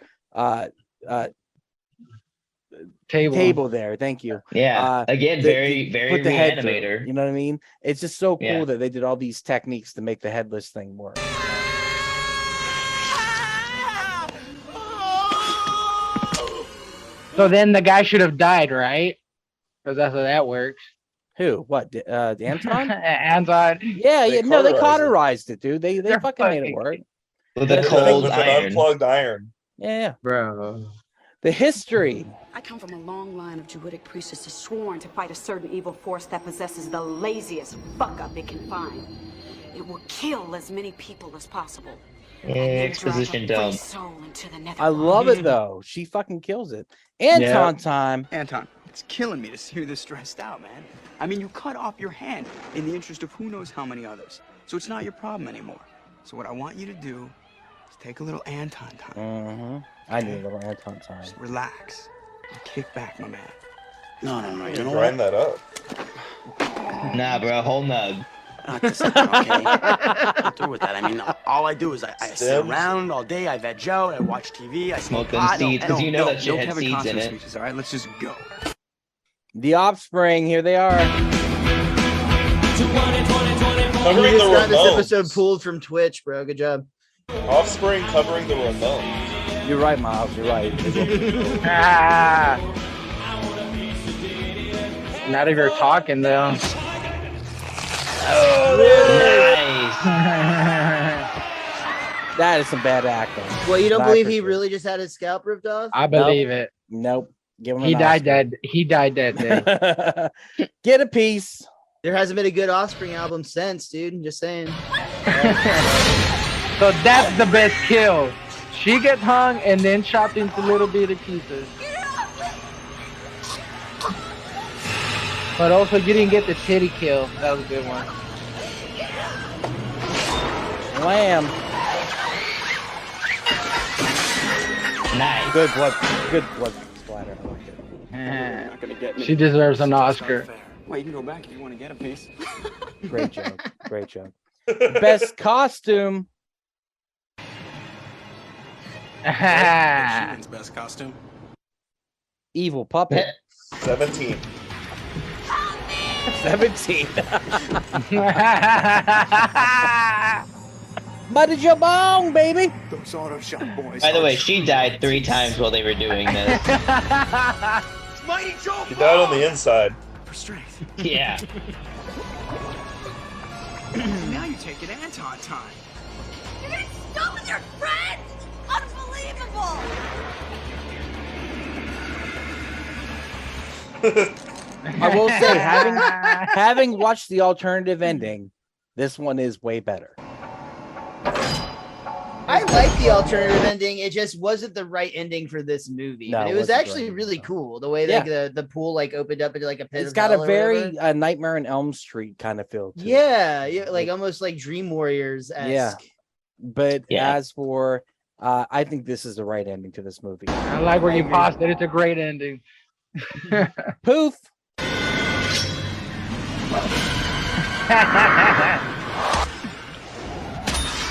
[SPEAKER 1] table there. Thank you.
[SPEAKER 4] Yeah. Again, very
[SPEAKER 1] put the head through,
[SPEAKER 4] Reanimator.
[SPEAKER 1] you know what I mean? It's just so cool
[SPEAKER 4] Yeah.
[SPEAKER 1] that they did all these techniques to make the headless thing work.
[SPEAKER 10] So then the guy should have died, right? Because that's how that works.
[SPEAKER 1] Who? What? Anton?
[SPEAKER 10] Anton.
[SPEAKER 1] Yeah, no, they cauterized it, dude. They fucking made it work.
[SPEAKER 4] With a cold
[SPEAKER 3] With
[SPEAKER 4] iron.
[SPEAKER 3] an unplugged iron.
[SPEAKER 1] Yeah,
[SPEAKER 10] bro.
[SPEAKER 1] The history.
[SPEAKER 16] I come from a long line of druidic priestesses sworn to fight a certain evil force that possesses the laziest fuck-up it can find. It will kill as many people as possible.
[SPEAKER 4] Exposition dump.
[SPEAKER 1] I love it though. She fucking kills it. Anton time.
[SPEAKER 14] Anton, it's killing me to see you this stressed out, man. I mean, you cut off your hand in the interest of who knows how many others. So it's not your problem anymore. So what I want you to do is take a little Anton time.
[SPEAKER 1] Mm-hmm. I need a little Anton time.
[SPEAKER 14] Just relax. And kick back, my man.
[SPEAKER 16] No.
[SPEAKER 3] You know grind that up.
[SPEAKER 4] Nah, bro, whole nug.
[SPEAKER 14] Not this time, okay? I'm through with that. I mean, all I do is I sit around all day, I veg out, I watch TV, I smoke
[SPEAKER 4] them
[SPEAKER 14] pot.
[SPEAKER 4] seeds, because you know that shit
[SPEAKER 14] no
[SPEAKER 4] had
[SPEAKER 14] Kevin
[SPEAKER 4] seeds
[SPEAKER 14] Costner
[SPEAKER 4] in it.
[SPEAKER 14] speeches, all right? Let's just go.
[SPEAKER 1] The Offspring, here they are.
[SPEAKER 3] Covering the
[SPEAKER 6] got this
[SPEAKER 3] Ramones.
[SPEAKER 6] episode pulled from Twitch, bro. Good job.
[SPEAKER 3] Offspring covering the Ramones.
[SPEAKER 1] You're right, Miles. You're right.
[SPEAKER 10] Not if you're talking though.
[SPEAKER 1] Oh,
[SPEAKER 4] nice.
[SPEAKER 1] That is some bad acting.
[SPEAKER 6] Well, you don't
[SPEAKER 1] Not
[SPEAKER 6] believe
[SPEAKER 1] for
[SPEAKER 6] he
[SPEAKER 1] sure.
[SPEAKER 6] really just had his scalp ripped off?
[SPEAKER 10] I believe it.
[SPEAKER 1] Nope. Give him
[SPEAKER 10] He
[SPEAKER 1] an
[SPEAKER 10] died
[SPEAKER 1] Oscar.
[SPEAKER 10] that. He died that day.
[SPEAKER 1] Get a piece.
[SPEAKER 6] There hasn't been a good Offspring album since, dude. I'm just saying.
[SPEAKER 10] So that's the best kill. She gets hung and then chopped into little bitty pieces. But also, you didn't get the titty kill. That was a good one.
[SPEAKER 1] Lamb.
[SPEAKER 4] Nice.
[SPEAKER 1] Good blood splatter. I like it.
[SPEAKER 14] You're not gonna get me.
[SPEAKER 10] She deserves an Oscar.
[SPEAKER 14] Well, you can go back if you want to get a piece.
[SPEAKER 1] Great joke. Great joke. Best costume.
[SPEAKER 15] Sheen's best costume.
[SPEAKER 1] Evil puppet.
[SPEAKER 3] 17.
[SPEAKER 1] 17. Butted your bone, baby.
[SPEAKER 14] Those auto shop boys.
[SPEAKER 4] By the way, she died 3 times while they were doing this.
[SPEAKER 14] Mighty Joe.
[SPEAKER 3] He died on the inside.
[SPEAKER 14] For strength.
[SPEAKER 4] Yeah.
[SPEAKER 14] Now you take it Anton time.
[SPEAKER 16] You're getting stuck with your friends? Unbelievable!
[SPEAKER 1] I will say, having watched the alternative ending, this one is way better.
[SPEAKER 6] I like the alternative ending. It just wasn't the right ending for this movie.
[SPEAKER 1] No,
[SPEAKER 6] But it was actually really cool. The way like the pool like opened up into like a pit.
[SPEAKER 1] It's got a very Nightmare on Elm Street kind of feel to it.
[SPEAKER 6] Yeah, like almost like Dream Warriors-esque.
[SPEAKER 1] Yeah. But as for I think this is the right ending to this movie.
[SPEAKER 10] I like where you paused it. It's a great ending.
[SPEAKER 1] Poof.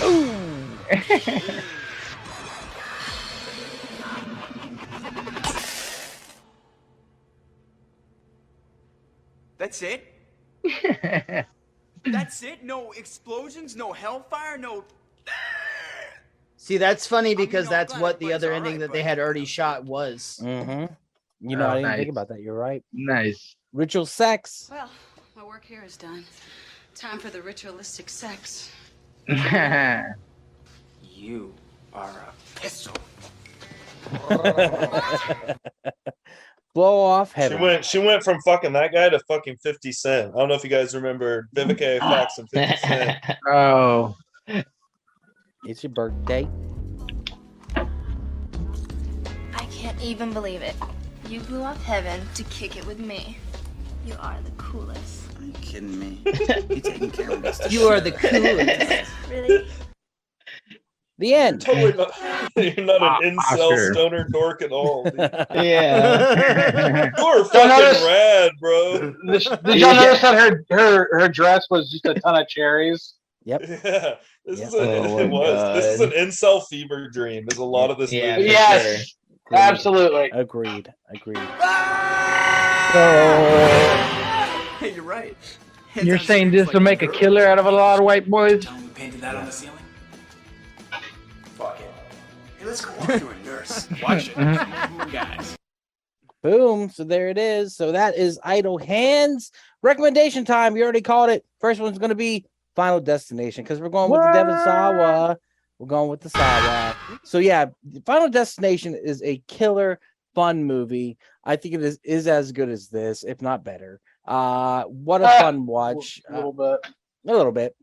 [SPEAKER 1] Ooh.
[SPEAKER 14] That's it? That's it? No explosions, no hellfire, no...
[SPEAKER 6] See, that's funny because that's what the other ending that they had already shot was.
[SPEAKER 1] Mm-hmm. You know, I didn't think about that. You're right.
[SPEAKER 10] Nice.
[SPEAKER 1] Ritual sex.
[SPEAKER 16] Well, my work here is done. Time for the ritualistic sex.
[SPEAKER 14] You are a pistol.
[SPEAKER 1] Blow off heaven.
[SPEAKER 3] She went from fucking that guy to fucking 50 Cent. I don't know if you guys remember Vivica A. Fox and 50 Cent.
[SPEAKER 10] Oh.
[SPEAKER 1] It's your birthday.
[SPEAKER 17] I can't even believe it. You blew off heaven to kick it with me. You are the coolest.
[SPEAKER 15] Are you kidding me? You taking care of us?
[SPEAKER 6] You are the coolest.
[SPEAKER 17] Really?
[SPEAKER 1] The end.
[SPEAKER 3] You're not an incel stoner dork at all. Dude.
[SPEAKER 6] Yeah.
[SPEAKER 3] You're fucking rad, bro.
[SPEAKER 5] Did y'all notice that her dress was just a ton of cherries?
[SPEAKER 1] Yep.
[SPEAKER 3] Yeah. This is an incel fever dream. There's a lot of this movie.
[SPEAKER 5] Yes.
[SPEAKER 1] Agreed.
[SPEAKER 5] Absolutely.
[SPEAKER 1] Agreed.
[SPEAKER 14] Hey, you're right.
[SPEAKER 10] You're saying this to make a killer out of a lot of white boys?
[SPEAKER 14] Tell me we painted that on the ceiling? Fuck it. Hey, let's go walk through a nurse. Watch it. Guys.
[SPEAKER 1] Boom. So there it is. So that is Idle Hands. Recommendation time. You already called it. First one's going to be Final Destination because we're going with the Devon Sawa. We're going with the Sawa. So yeah, Final Destination is a killer fun movie. I think it is as good as this, if not better. What a fun watch.
[SPEAKER 5] A little bit.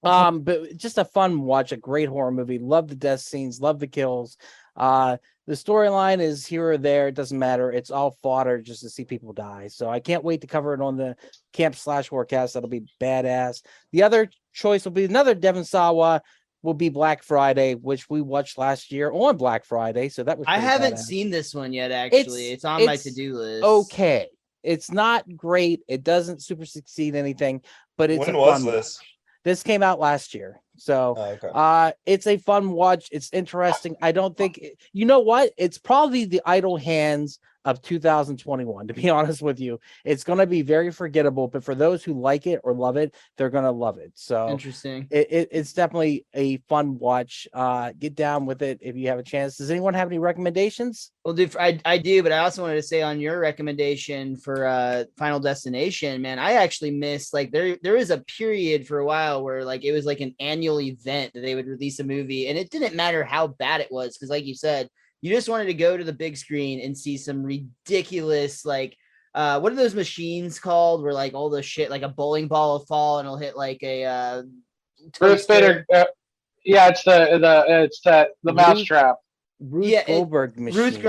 [SPEAKER 1] But just a fun watch, a great horror movie. Love the death scenes, love the kills. The storyline is here or there, it doesn't matter. It's all fodder just to see people die. So I can't wait to cover it on the Camp Slash Horrorcast. That'll be badass. The other choice will be another Devon Sawa. Will be Black Friday, which we watched last year on Black Friday. So that was
[SPEAKER 6] I haven't
[SPEAKER 1] badass.
[SPEAKER 6] seen this one yet, actually. It's on my to-do list.
[SPEAKER 1] Okay. It's not great. It doesn't super succeed anything, but it's
[SPEAKER 3] When
[SPEAKER 1] a
[SPEAKER 3] was
[SPEAKER 1] fun
[SPEAKER 3] this?
[SPEAKER 1] watch. This came out last year. So it's a fun watch. It's interesting. I don't think you know what? It's probably the Idle Hands of 2021, to be honest with you. It's going to be very forgettable, but for those who like it or love it, they're going to love it. So
[SPEAKER 6] interesting.
[SPEAKER 1] It's definitely a fun watch. Get down with it if you have a chance. Does anyone have any recommendations?
[SPEAKER 6] Well, dude, I do, but I also wanted to say on your recommendation for Final Destination, man, I actually missed like there was a period for a while where like it was like an annual event that they would release a movie, and it didn't matter how bad it was because, like you said, you just wanted to go to the big screen and see some ridiculous like what are those machines called? Where like all the shit like a bowling ball will fall and it'll hit like a
[SPEAKER 5] toaster. Yeah, it's the mousetrap.
[SPEAKER 1] Rube Goldberg machine.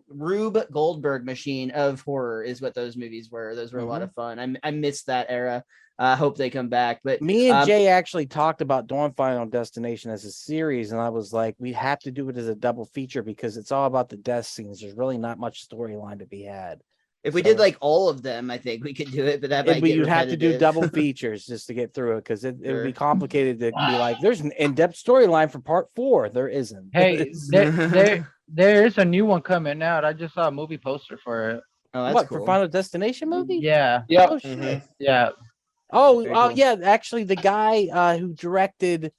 [SPEAKER 6] Rube Goldberg machine of horror is what those movies were. Those were a lot of fun. I missed that era. Hope they come back. But
[SPEAKER 1] me and Jay actually talked about doing Final Destination as a series, and I was like, we have to do it as a double feature because it's all about the death scenes. There's really not much storyline to be had.
[SPEAKER 6] If we did like all of them, I think we could do it, but that might get
[SPEAKER 1] you'd have to do
[SPEAKER 6] repetitive.
[SPEAKER 1] double features just to get through it because it would be complicated to be like, there's an in-depth storyline for part 4. There isn't.
[SPEAKER 10] Hey, there is a new one coming out. I just saw a movie poster for it.
[SPEAKER 6] Oh, that's
[SPEAKER 1] what
[SPEAKER 6] cool.
[SPEAKER 1] for Final Destination movie?
[SPEAKER 10] Yeah.
[SPEAKER 5] Yep.
[SPEAKER 1] Oh shit.
[SPEAKER 10] Yeah.
[SPEAKER 1] Oh, yeah. Actually, the guy who directed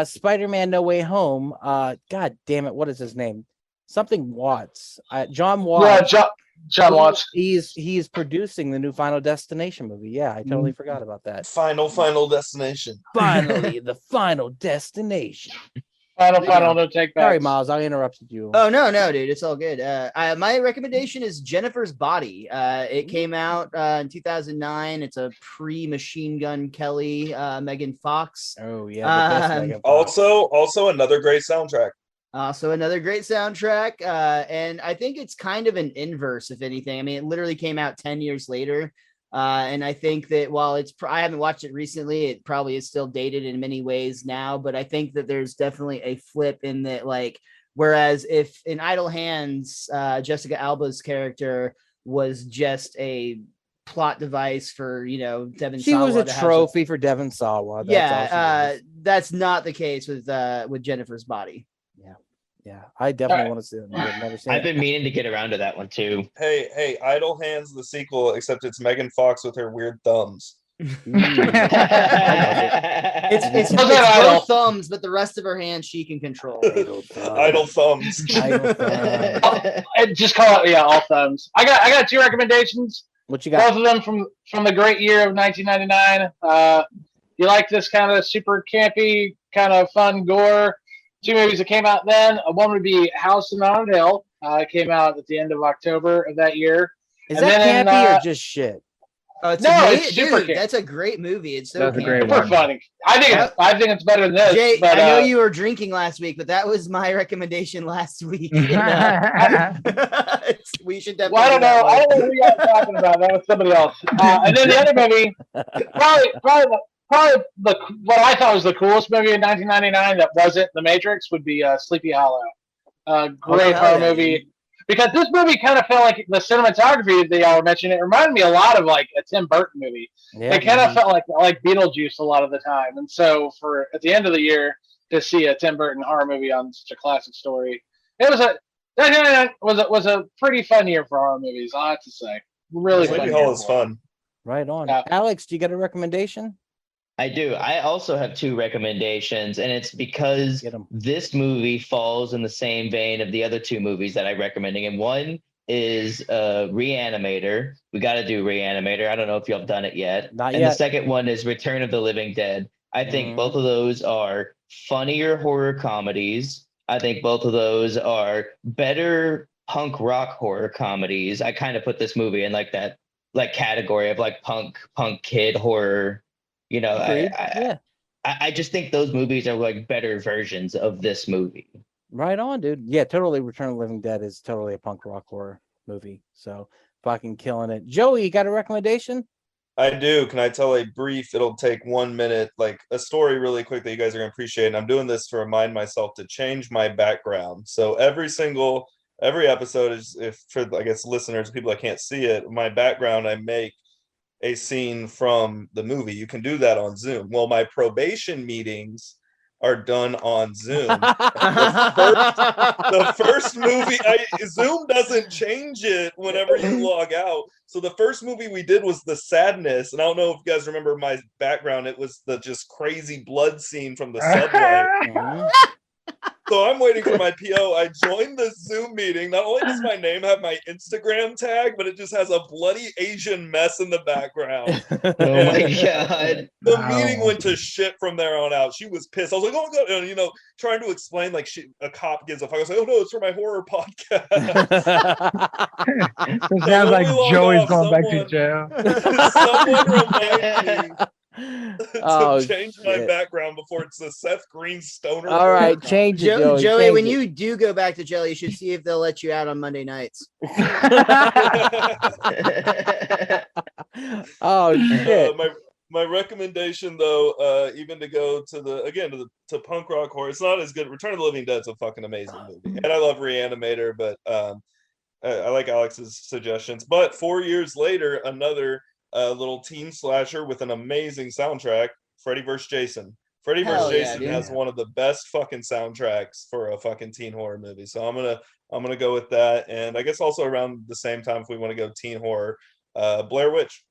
[SPEAKER 1] Spider-Man: No Way Home. God damn it, what is his name? Something Watts. John Watts.
[SPEAKER 5] Yeah, John Watts.
[SPEAKER 1] He's producing the new Final Destination movie. Yeah, I totally forgot about that.
[SPEAKER 3] Final Destination.
[SPEAKER 1] Finally, the Final Destination.
[SPEAKER 5] Final, no take back.
[SPEAKER 1] Sorry, Miles, I interrupted you.
[SPEAKER 6] Oh no, dude, it's all good. My recommendation is Jennifer's Body. It came out in 2009. It's a pre-Machine Gun Kelly, Megan Fox.
[SPEAKER 1] Oh yeah.
[SPEAKER 3] Megan Fox. Also another great soundtrack.
[SPEAKER 6] So another great soundtrack, and I think it's kind of an inverse, if anything. I mean, it literally came out 10 years later, and I think that while I haven't watched it recently, it probably is still dated in many ways now, but I think that there's definitely a flip in that, like, whereas if in Idle Hands, Jessica Alba's character was just a plot device for, Devon Sawa.
[SPEAKER 1] She was a trophy for Devon Sawa.
[SPEAKER 6] That's not the case with Jennifer's Body.
[SPEAKER 1] Yeah, I definitely want to see it. I've never seen
[SPEAKER 4] I've been meaning to get around to that one too.
[SPEAKER 3] Hey, Idle Hands, the sequel, except it's Megan Fox with her weird thumbs.
[SPEAKER 6] It's both thumbs, but the rest of her hands she can control.
[SPEAKER 3] Idle thumbs.
[SPEAKER 5] Just call it all thumbs. I got 2 recommendations.
[SPEAKER 1] What you got?
[SPEAKER 5] Both of them from the great year of 1999. You like this kind of super campy, kind of fun gore? 2 movies that came out then. One would be House on Haunted Hill. It came out at the end of October of that year.
[SPEAKER 1] Is that campy or just shit?
[SPEAKER 6] It's
[SPEAKER 5] super
[SPEAKER 6] dude,
[SPEAKER 5] campy.
[SPEAKER 6] That's a great movie. It's so
[SPEAKER 10] That's a great
[SPEAKER 5] Super
[SPEAKER 10] one.
[SPEAKER 5] funny. I think it's better than this.
[SPEAKER 6] Jay,
[SPEAKER 5] but,
[SPEAKER 6] I know you were drinking last week, but that was my recommendation last week. We should definitely.
[SPEAKER 5] Well, I don't know who you guys are talking about. That was somebody else. And then the other movie, probably what I thought was the coolest movie in 1999 that wasn't The Matrix would be Sleepy Hollow. Great horror movie. Because this movie kind of felt like the cinematography that y'all were mentioning. It reminded me a lot of like a Tim Burton movie. Yeah, it kind of felt like Beetlejuice a lot of the time. And so at the end of the year to see a Tim Burton horror movie on such a classic story, was a pretty fun year for horror movies. I have to say, really fun.
[SPEAKER 3] Sleepy Hollow is fun.
[SPEAKER 1] Right on. Alex, do you get a recommendation?
[SPEAKER 4] I do. I also have 2 recommendations, and it's because this movie falls in the same vein of the other 2 movies that I'm recommending. And one is Reanimator. We got to do Reanimator. I don't know if y'all have done it yet.
[SPEAKER 1] Not
[SPEAKER 4] and
[SPEAKER 1] yet.
[SPEAKER 4] The second one is Return of the Living Dead. I think both of those are funnier horror comedies. I think both of those are better punk rock horror comedies. I kind of put this movie in like that category of like punk kid horror. I just think those movies are like better versions of this movie.
[SPEAKER 1] Right on, dude. Yeah, totally. Return of the Living Dead is totally a punk rock horror movie. So fucking killing it. Joey, you got a recommendation?
[SPEAKER 3] I do. Can I tell a brief, it'll take 1 minute, like a story really quick that you guys are going to appreciate. And I'm doing this to remind myself to change my background. So every episode is, if for, I guess, listeners, people that can't see it, my background, I make a scene from the movie. You can do that on Zoom. Well, my probation meetings are done on Zoom. The first movie, Zoom doesn't change it whenever you log out. So the first movie we did was The Sadness. And I don't know if you guys remember my background. It was the just crazy blood scene from the subway. So I'm waiting for my PO. I joined the Zoom meeting. Not only does my name have my Instagram tag, but it just has a bloody Asian mess in the background.
[SPEAKER 4] Oh my God.
[SPEAKER 3] The meeting went to shit from there on out. She was pissed. I was like, oh my God. And, trying to explain, like, a cop gives a fuck. I was like, oh no, it's for my horror podcast.
[SPEAKER 10] It sounds like Joey's going back to jail.
[SPEAKER 3] Someone remind me to change my background before it's the Seth Green stoner.
[SPEAKER 1] All right, change it, Joey.
[SPEAKER 6] Joey, when you do go back to jail, you should see if they'll let you out on Monday nights.
[SPEAKER 1] Oh shit!
[SPEAKER 3] My recommendation, though, even to go to to punk rock horror, it's not as good. Return of the Living Dead's a fucking amazing movie, and I love Reanimator, but I like Alex's suggestions. But 4 years later, another little teen slasher with an amazing soundtrack, Freddy vs. Jason. Freddy vs. Jason has one of the best fucking soundtracks for a fucking teen horror movie. So I'm gonna go with that. And I guess also around the same time, if we want to go teen horror, Blair Witch.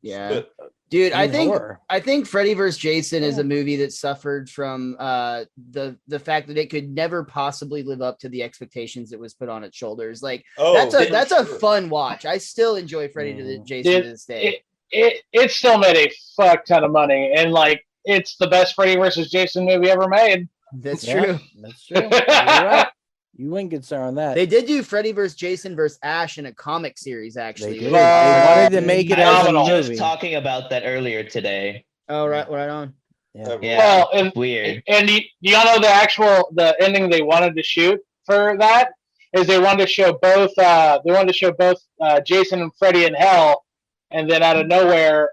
[SPEAKER 6] Yeah.
[SPEAKER 3] But,
[SPEAKER 6] dude, I think Freddy vs. Jason is a movie that suffered from the fact that it could never possibly live up to the expectations that was put on its shoulders. Like that's a fun watch. I still enjoy Freddy to Jason to this day.
[SPEAKER 5] It still made a fuck ton of money, and like it's the best Freddy vs. Jason movie ever made.
[SPEAKER 6] That's true.
[SPEAKER 1] That's true. You're right. You wouldn't get star on that.
[SPEAKER 6] They did do Freddy vs. Jason vs. Ash in a comic series, actually.
[SPEAKER 1] They wanted to make it as a movie.
[SPEAKER 4] I was just talking about that earlier today.
[SPEAKER 6] Oh, right on.
[SPEAKER 4] Yeah.
[SPEAKER 5] Well, and,
[SPEAKER 4] weird.
[SPEAKER 5] And y'all know the ending they wanted to shoot for that is they wanted to show both. Jason and Freddy in hell, and then out of nowhere,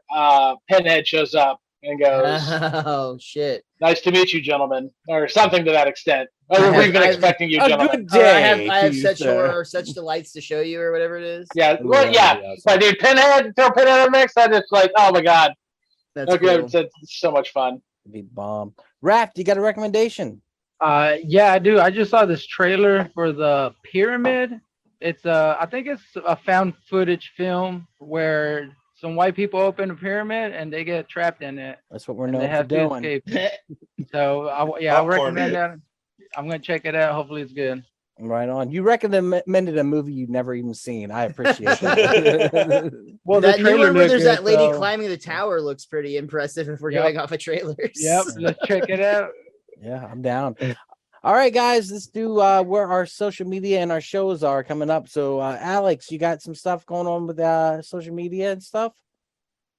[SPEAKER 5] Pinhead shows up and goes,
[SPEAKER 6] "Oh shit!
[SPEAKER 5] Nice to meet you, gentlemen," or something to that extent. We've been expecting you, gentlemen.
[SPEAKER 1] Good day.
[SPEAKER 6] I have such horror, such delights to show you, or whatever it is.
[SPEAKER 5] Yeah, well, yeah. But dude, Pinhead, throw Pinhead in the mix. I just like, oh my god,
[SPEAKER 6] that's cool.
[SPEAKER 5] It's so much fun.
[SPEAKER 1] It'd be bomb. Raft, you got a recommendation?
[SPEAKER 10] Yeah, I do. I just saw this trailer for The Pyramid. It's I think it's a found footage film where some white people open a pyramid and they get trapped in it.
[SPEAKER 1] That's what we're known for doing.
[SPEAKER 10] So I recommend that. I'm gonna check it out. Hopefully it's good.
[SPEAKER 1] Right on. You recommended a movie you've never even seen. I appreciate that.
[SPEAKER 6] Well, that the trailer where there's that lady climbing the tower looks pretty impressive if we're going off of trailers.
[SPEAKER 10] Yep, let's check it out.
[SPEAKER 1] Yeah, I'm down. All right, guys, let's do where our social media and our shows are coming up. So, Alex, you got some stuff going on with social media and stuff?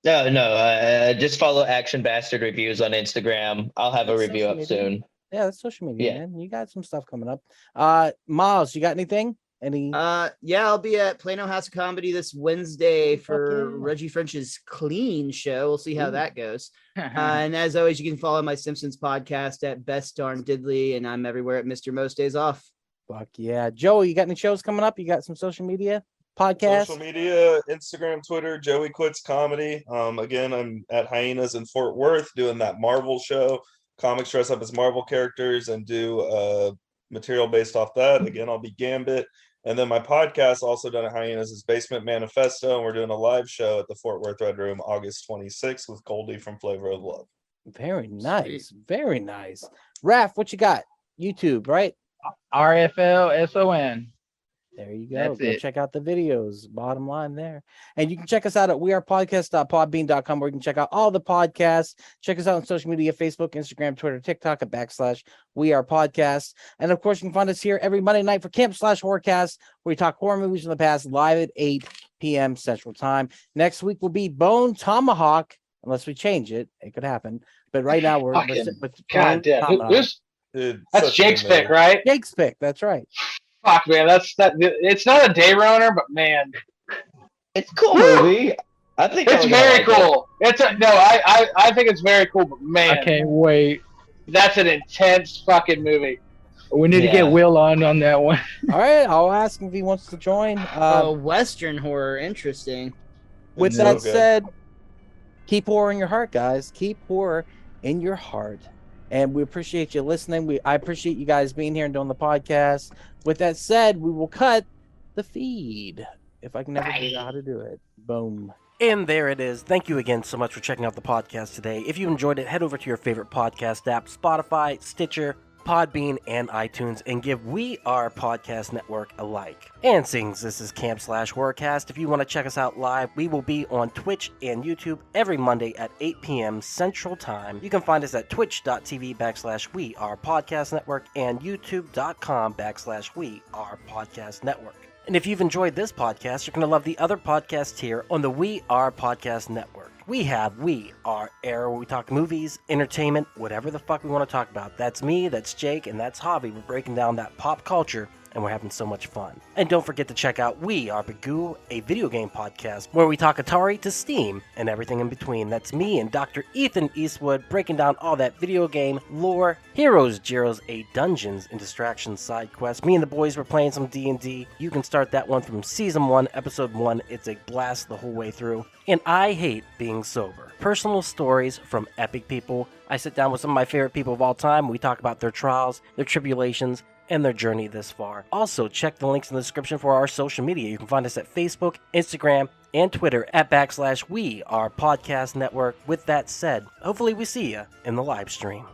[SPEAKER 4] No. Just follow Action Bastard Reviews on Instagram. I'll have a review up soon.
[SPEAKER 1] Yeah, that's social media, man. You got some stuff coming up. Miles, you got anything?
[SPEAKER 6] Yeah, I'll be at Plano House of Comedy this Wednesday for Reggie French's Clean show. We'll see how that goes. And as always, you can follow my Simpsons podcast at Best Darn Diddley, and I'm everywhere at Mr. Most Days Off.
[SPEAKER 1] Fuck yeah. Joey, you got any shows coming up? You got some social media? Podcast?
[SPEAKER 3] Social media, Instagram, Twitter, Joey Quits Comedy. Again, I'm at Hyenas in Fort Worth doing that Marvel show. Comics dress up as Marvel characters and do material based off that. Again, I'll be Gambit. And then my podcast, also done at Hyenas, is Basement Manifesto, and we're doing a live show at the Fort Worth Red Room August 26th with Goldie from Flavor of Love.
[SPEAKER 1] Very nice. Sweet. Very nice. Raph, what you got? YouTube, right?
[SPEAKER 10] RFLSON.
[SPEAKER 1] There you go. Go check out the videos. Bottom line there. And you can check us out at wearepodcast.podbean.com, where you can check out all the podcasts. Check us out on social media, Facebook, Instagram, Twitter, TikTok at /WeArePodcast. And of course, you can find us here every Monday night for Camp Slash Horrorcast, where we talk horror movies from the past live at 8 p.m. Central Time. Next week will be Bone Tomahawk, unless we change it. It could happen. But right now we're sitting with
[SPEAKER 5] God damn. That's Jake's pick, right?
[SPEAKER 1] Jake's pick. That's right.
[SPEAKER 5] Fuck, man, it's not a day runner, but man,
[SPEAKER 4] it's a cool movie. I think
[SPEAKER 5] it's very cool. I think it's very cool, but man,
[SPEAKER 10] I can't wait.
[SPEAKER 5] That's an intense fucking movie.
[SPEAKER 10] We need to get Will on that one.
[SPEAKER 1] All right, I'll ask him if he wants to join.
[SPEAKER 6] Western horror, interesting.
[SPEAKER 1] With that said, keep horror in your heart, guys. Keep horror in your heart. And we appreciate you listening. I appreciate you guys being here and doing the podcast. With that said, we will cut the feed. If I can never figure out how to do it. Boom.
[SPEAKER 12] And there it is. Thank you again so much for checking out the podcast today. If you enjoyed it, head over to your favorite podcast app, Spotify, Stitcher, Podbean, and iTunes, and give We Are Podcast Network a like. And since this is Camp Slash Horrorcast, if you want to check us out live, we will be on Twitch and YouTube every Monday at 8 p.m. Central Time. You can find us at twitch.tv /We Are Podcast Network and youtube.com /We Are Podcast Network. And if you've enjoyed this podcast, you're going to love the other podcasts here on the We Are Podcast Network. We have We Are Air, where we talk movies, entertainment, whatever the fuck we want to talk about. That's me, that's Jake, and that's Javi. We're breaking down that pop culture and we're having so much fun. And don't forget to check out We Are Bagu, a video game podcast where we talk Atari to Steam and everything in between. That's me and Dr. Ethan Eastwood breaking down all that video game lore, heroes, Gyros, dungeons and distractions side quests. Me and the boys were playing some D&D. You can start that one from Season 1, Episode 1. It's a blast the whole way through. And I hate being sober. Personal stories from epic people. I sit down with some of my favorite people of all time. We talk about their trials, their tribulations, and their journey this far. Also, check the links in the description for our social media. You can find us at Facebook, Instagram, and Twitter at /We Are Podcast Network. With that said, hopefully we see you in the live stream.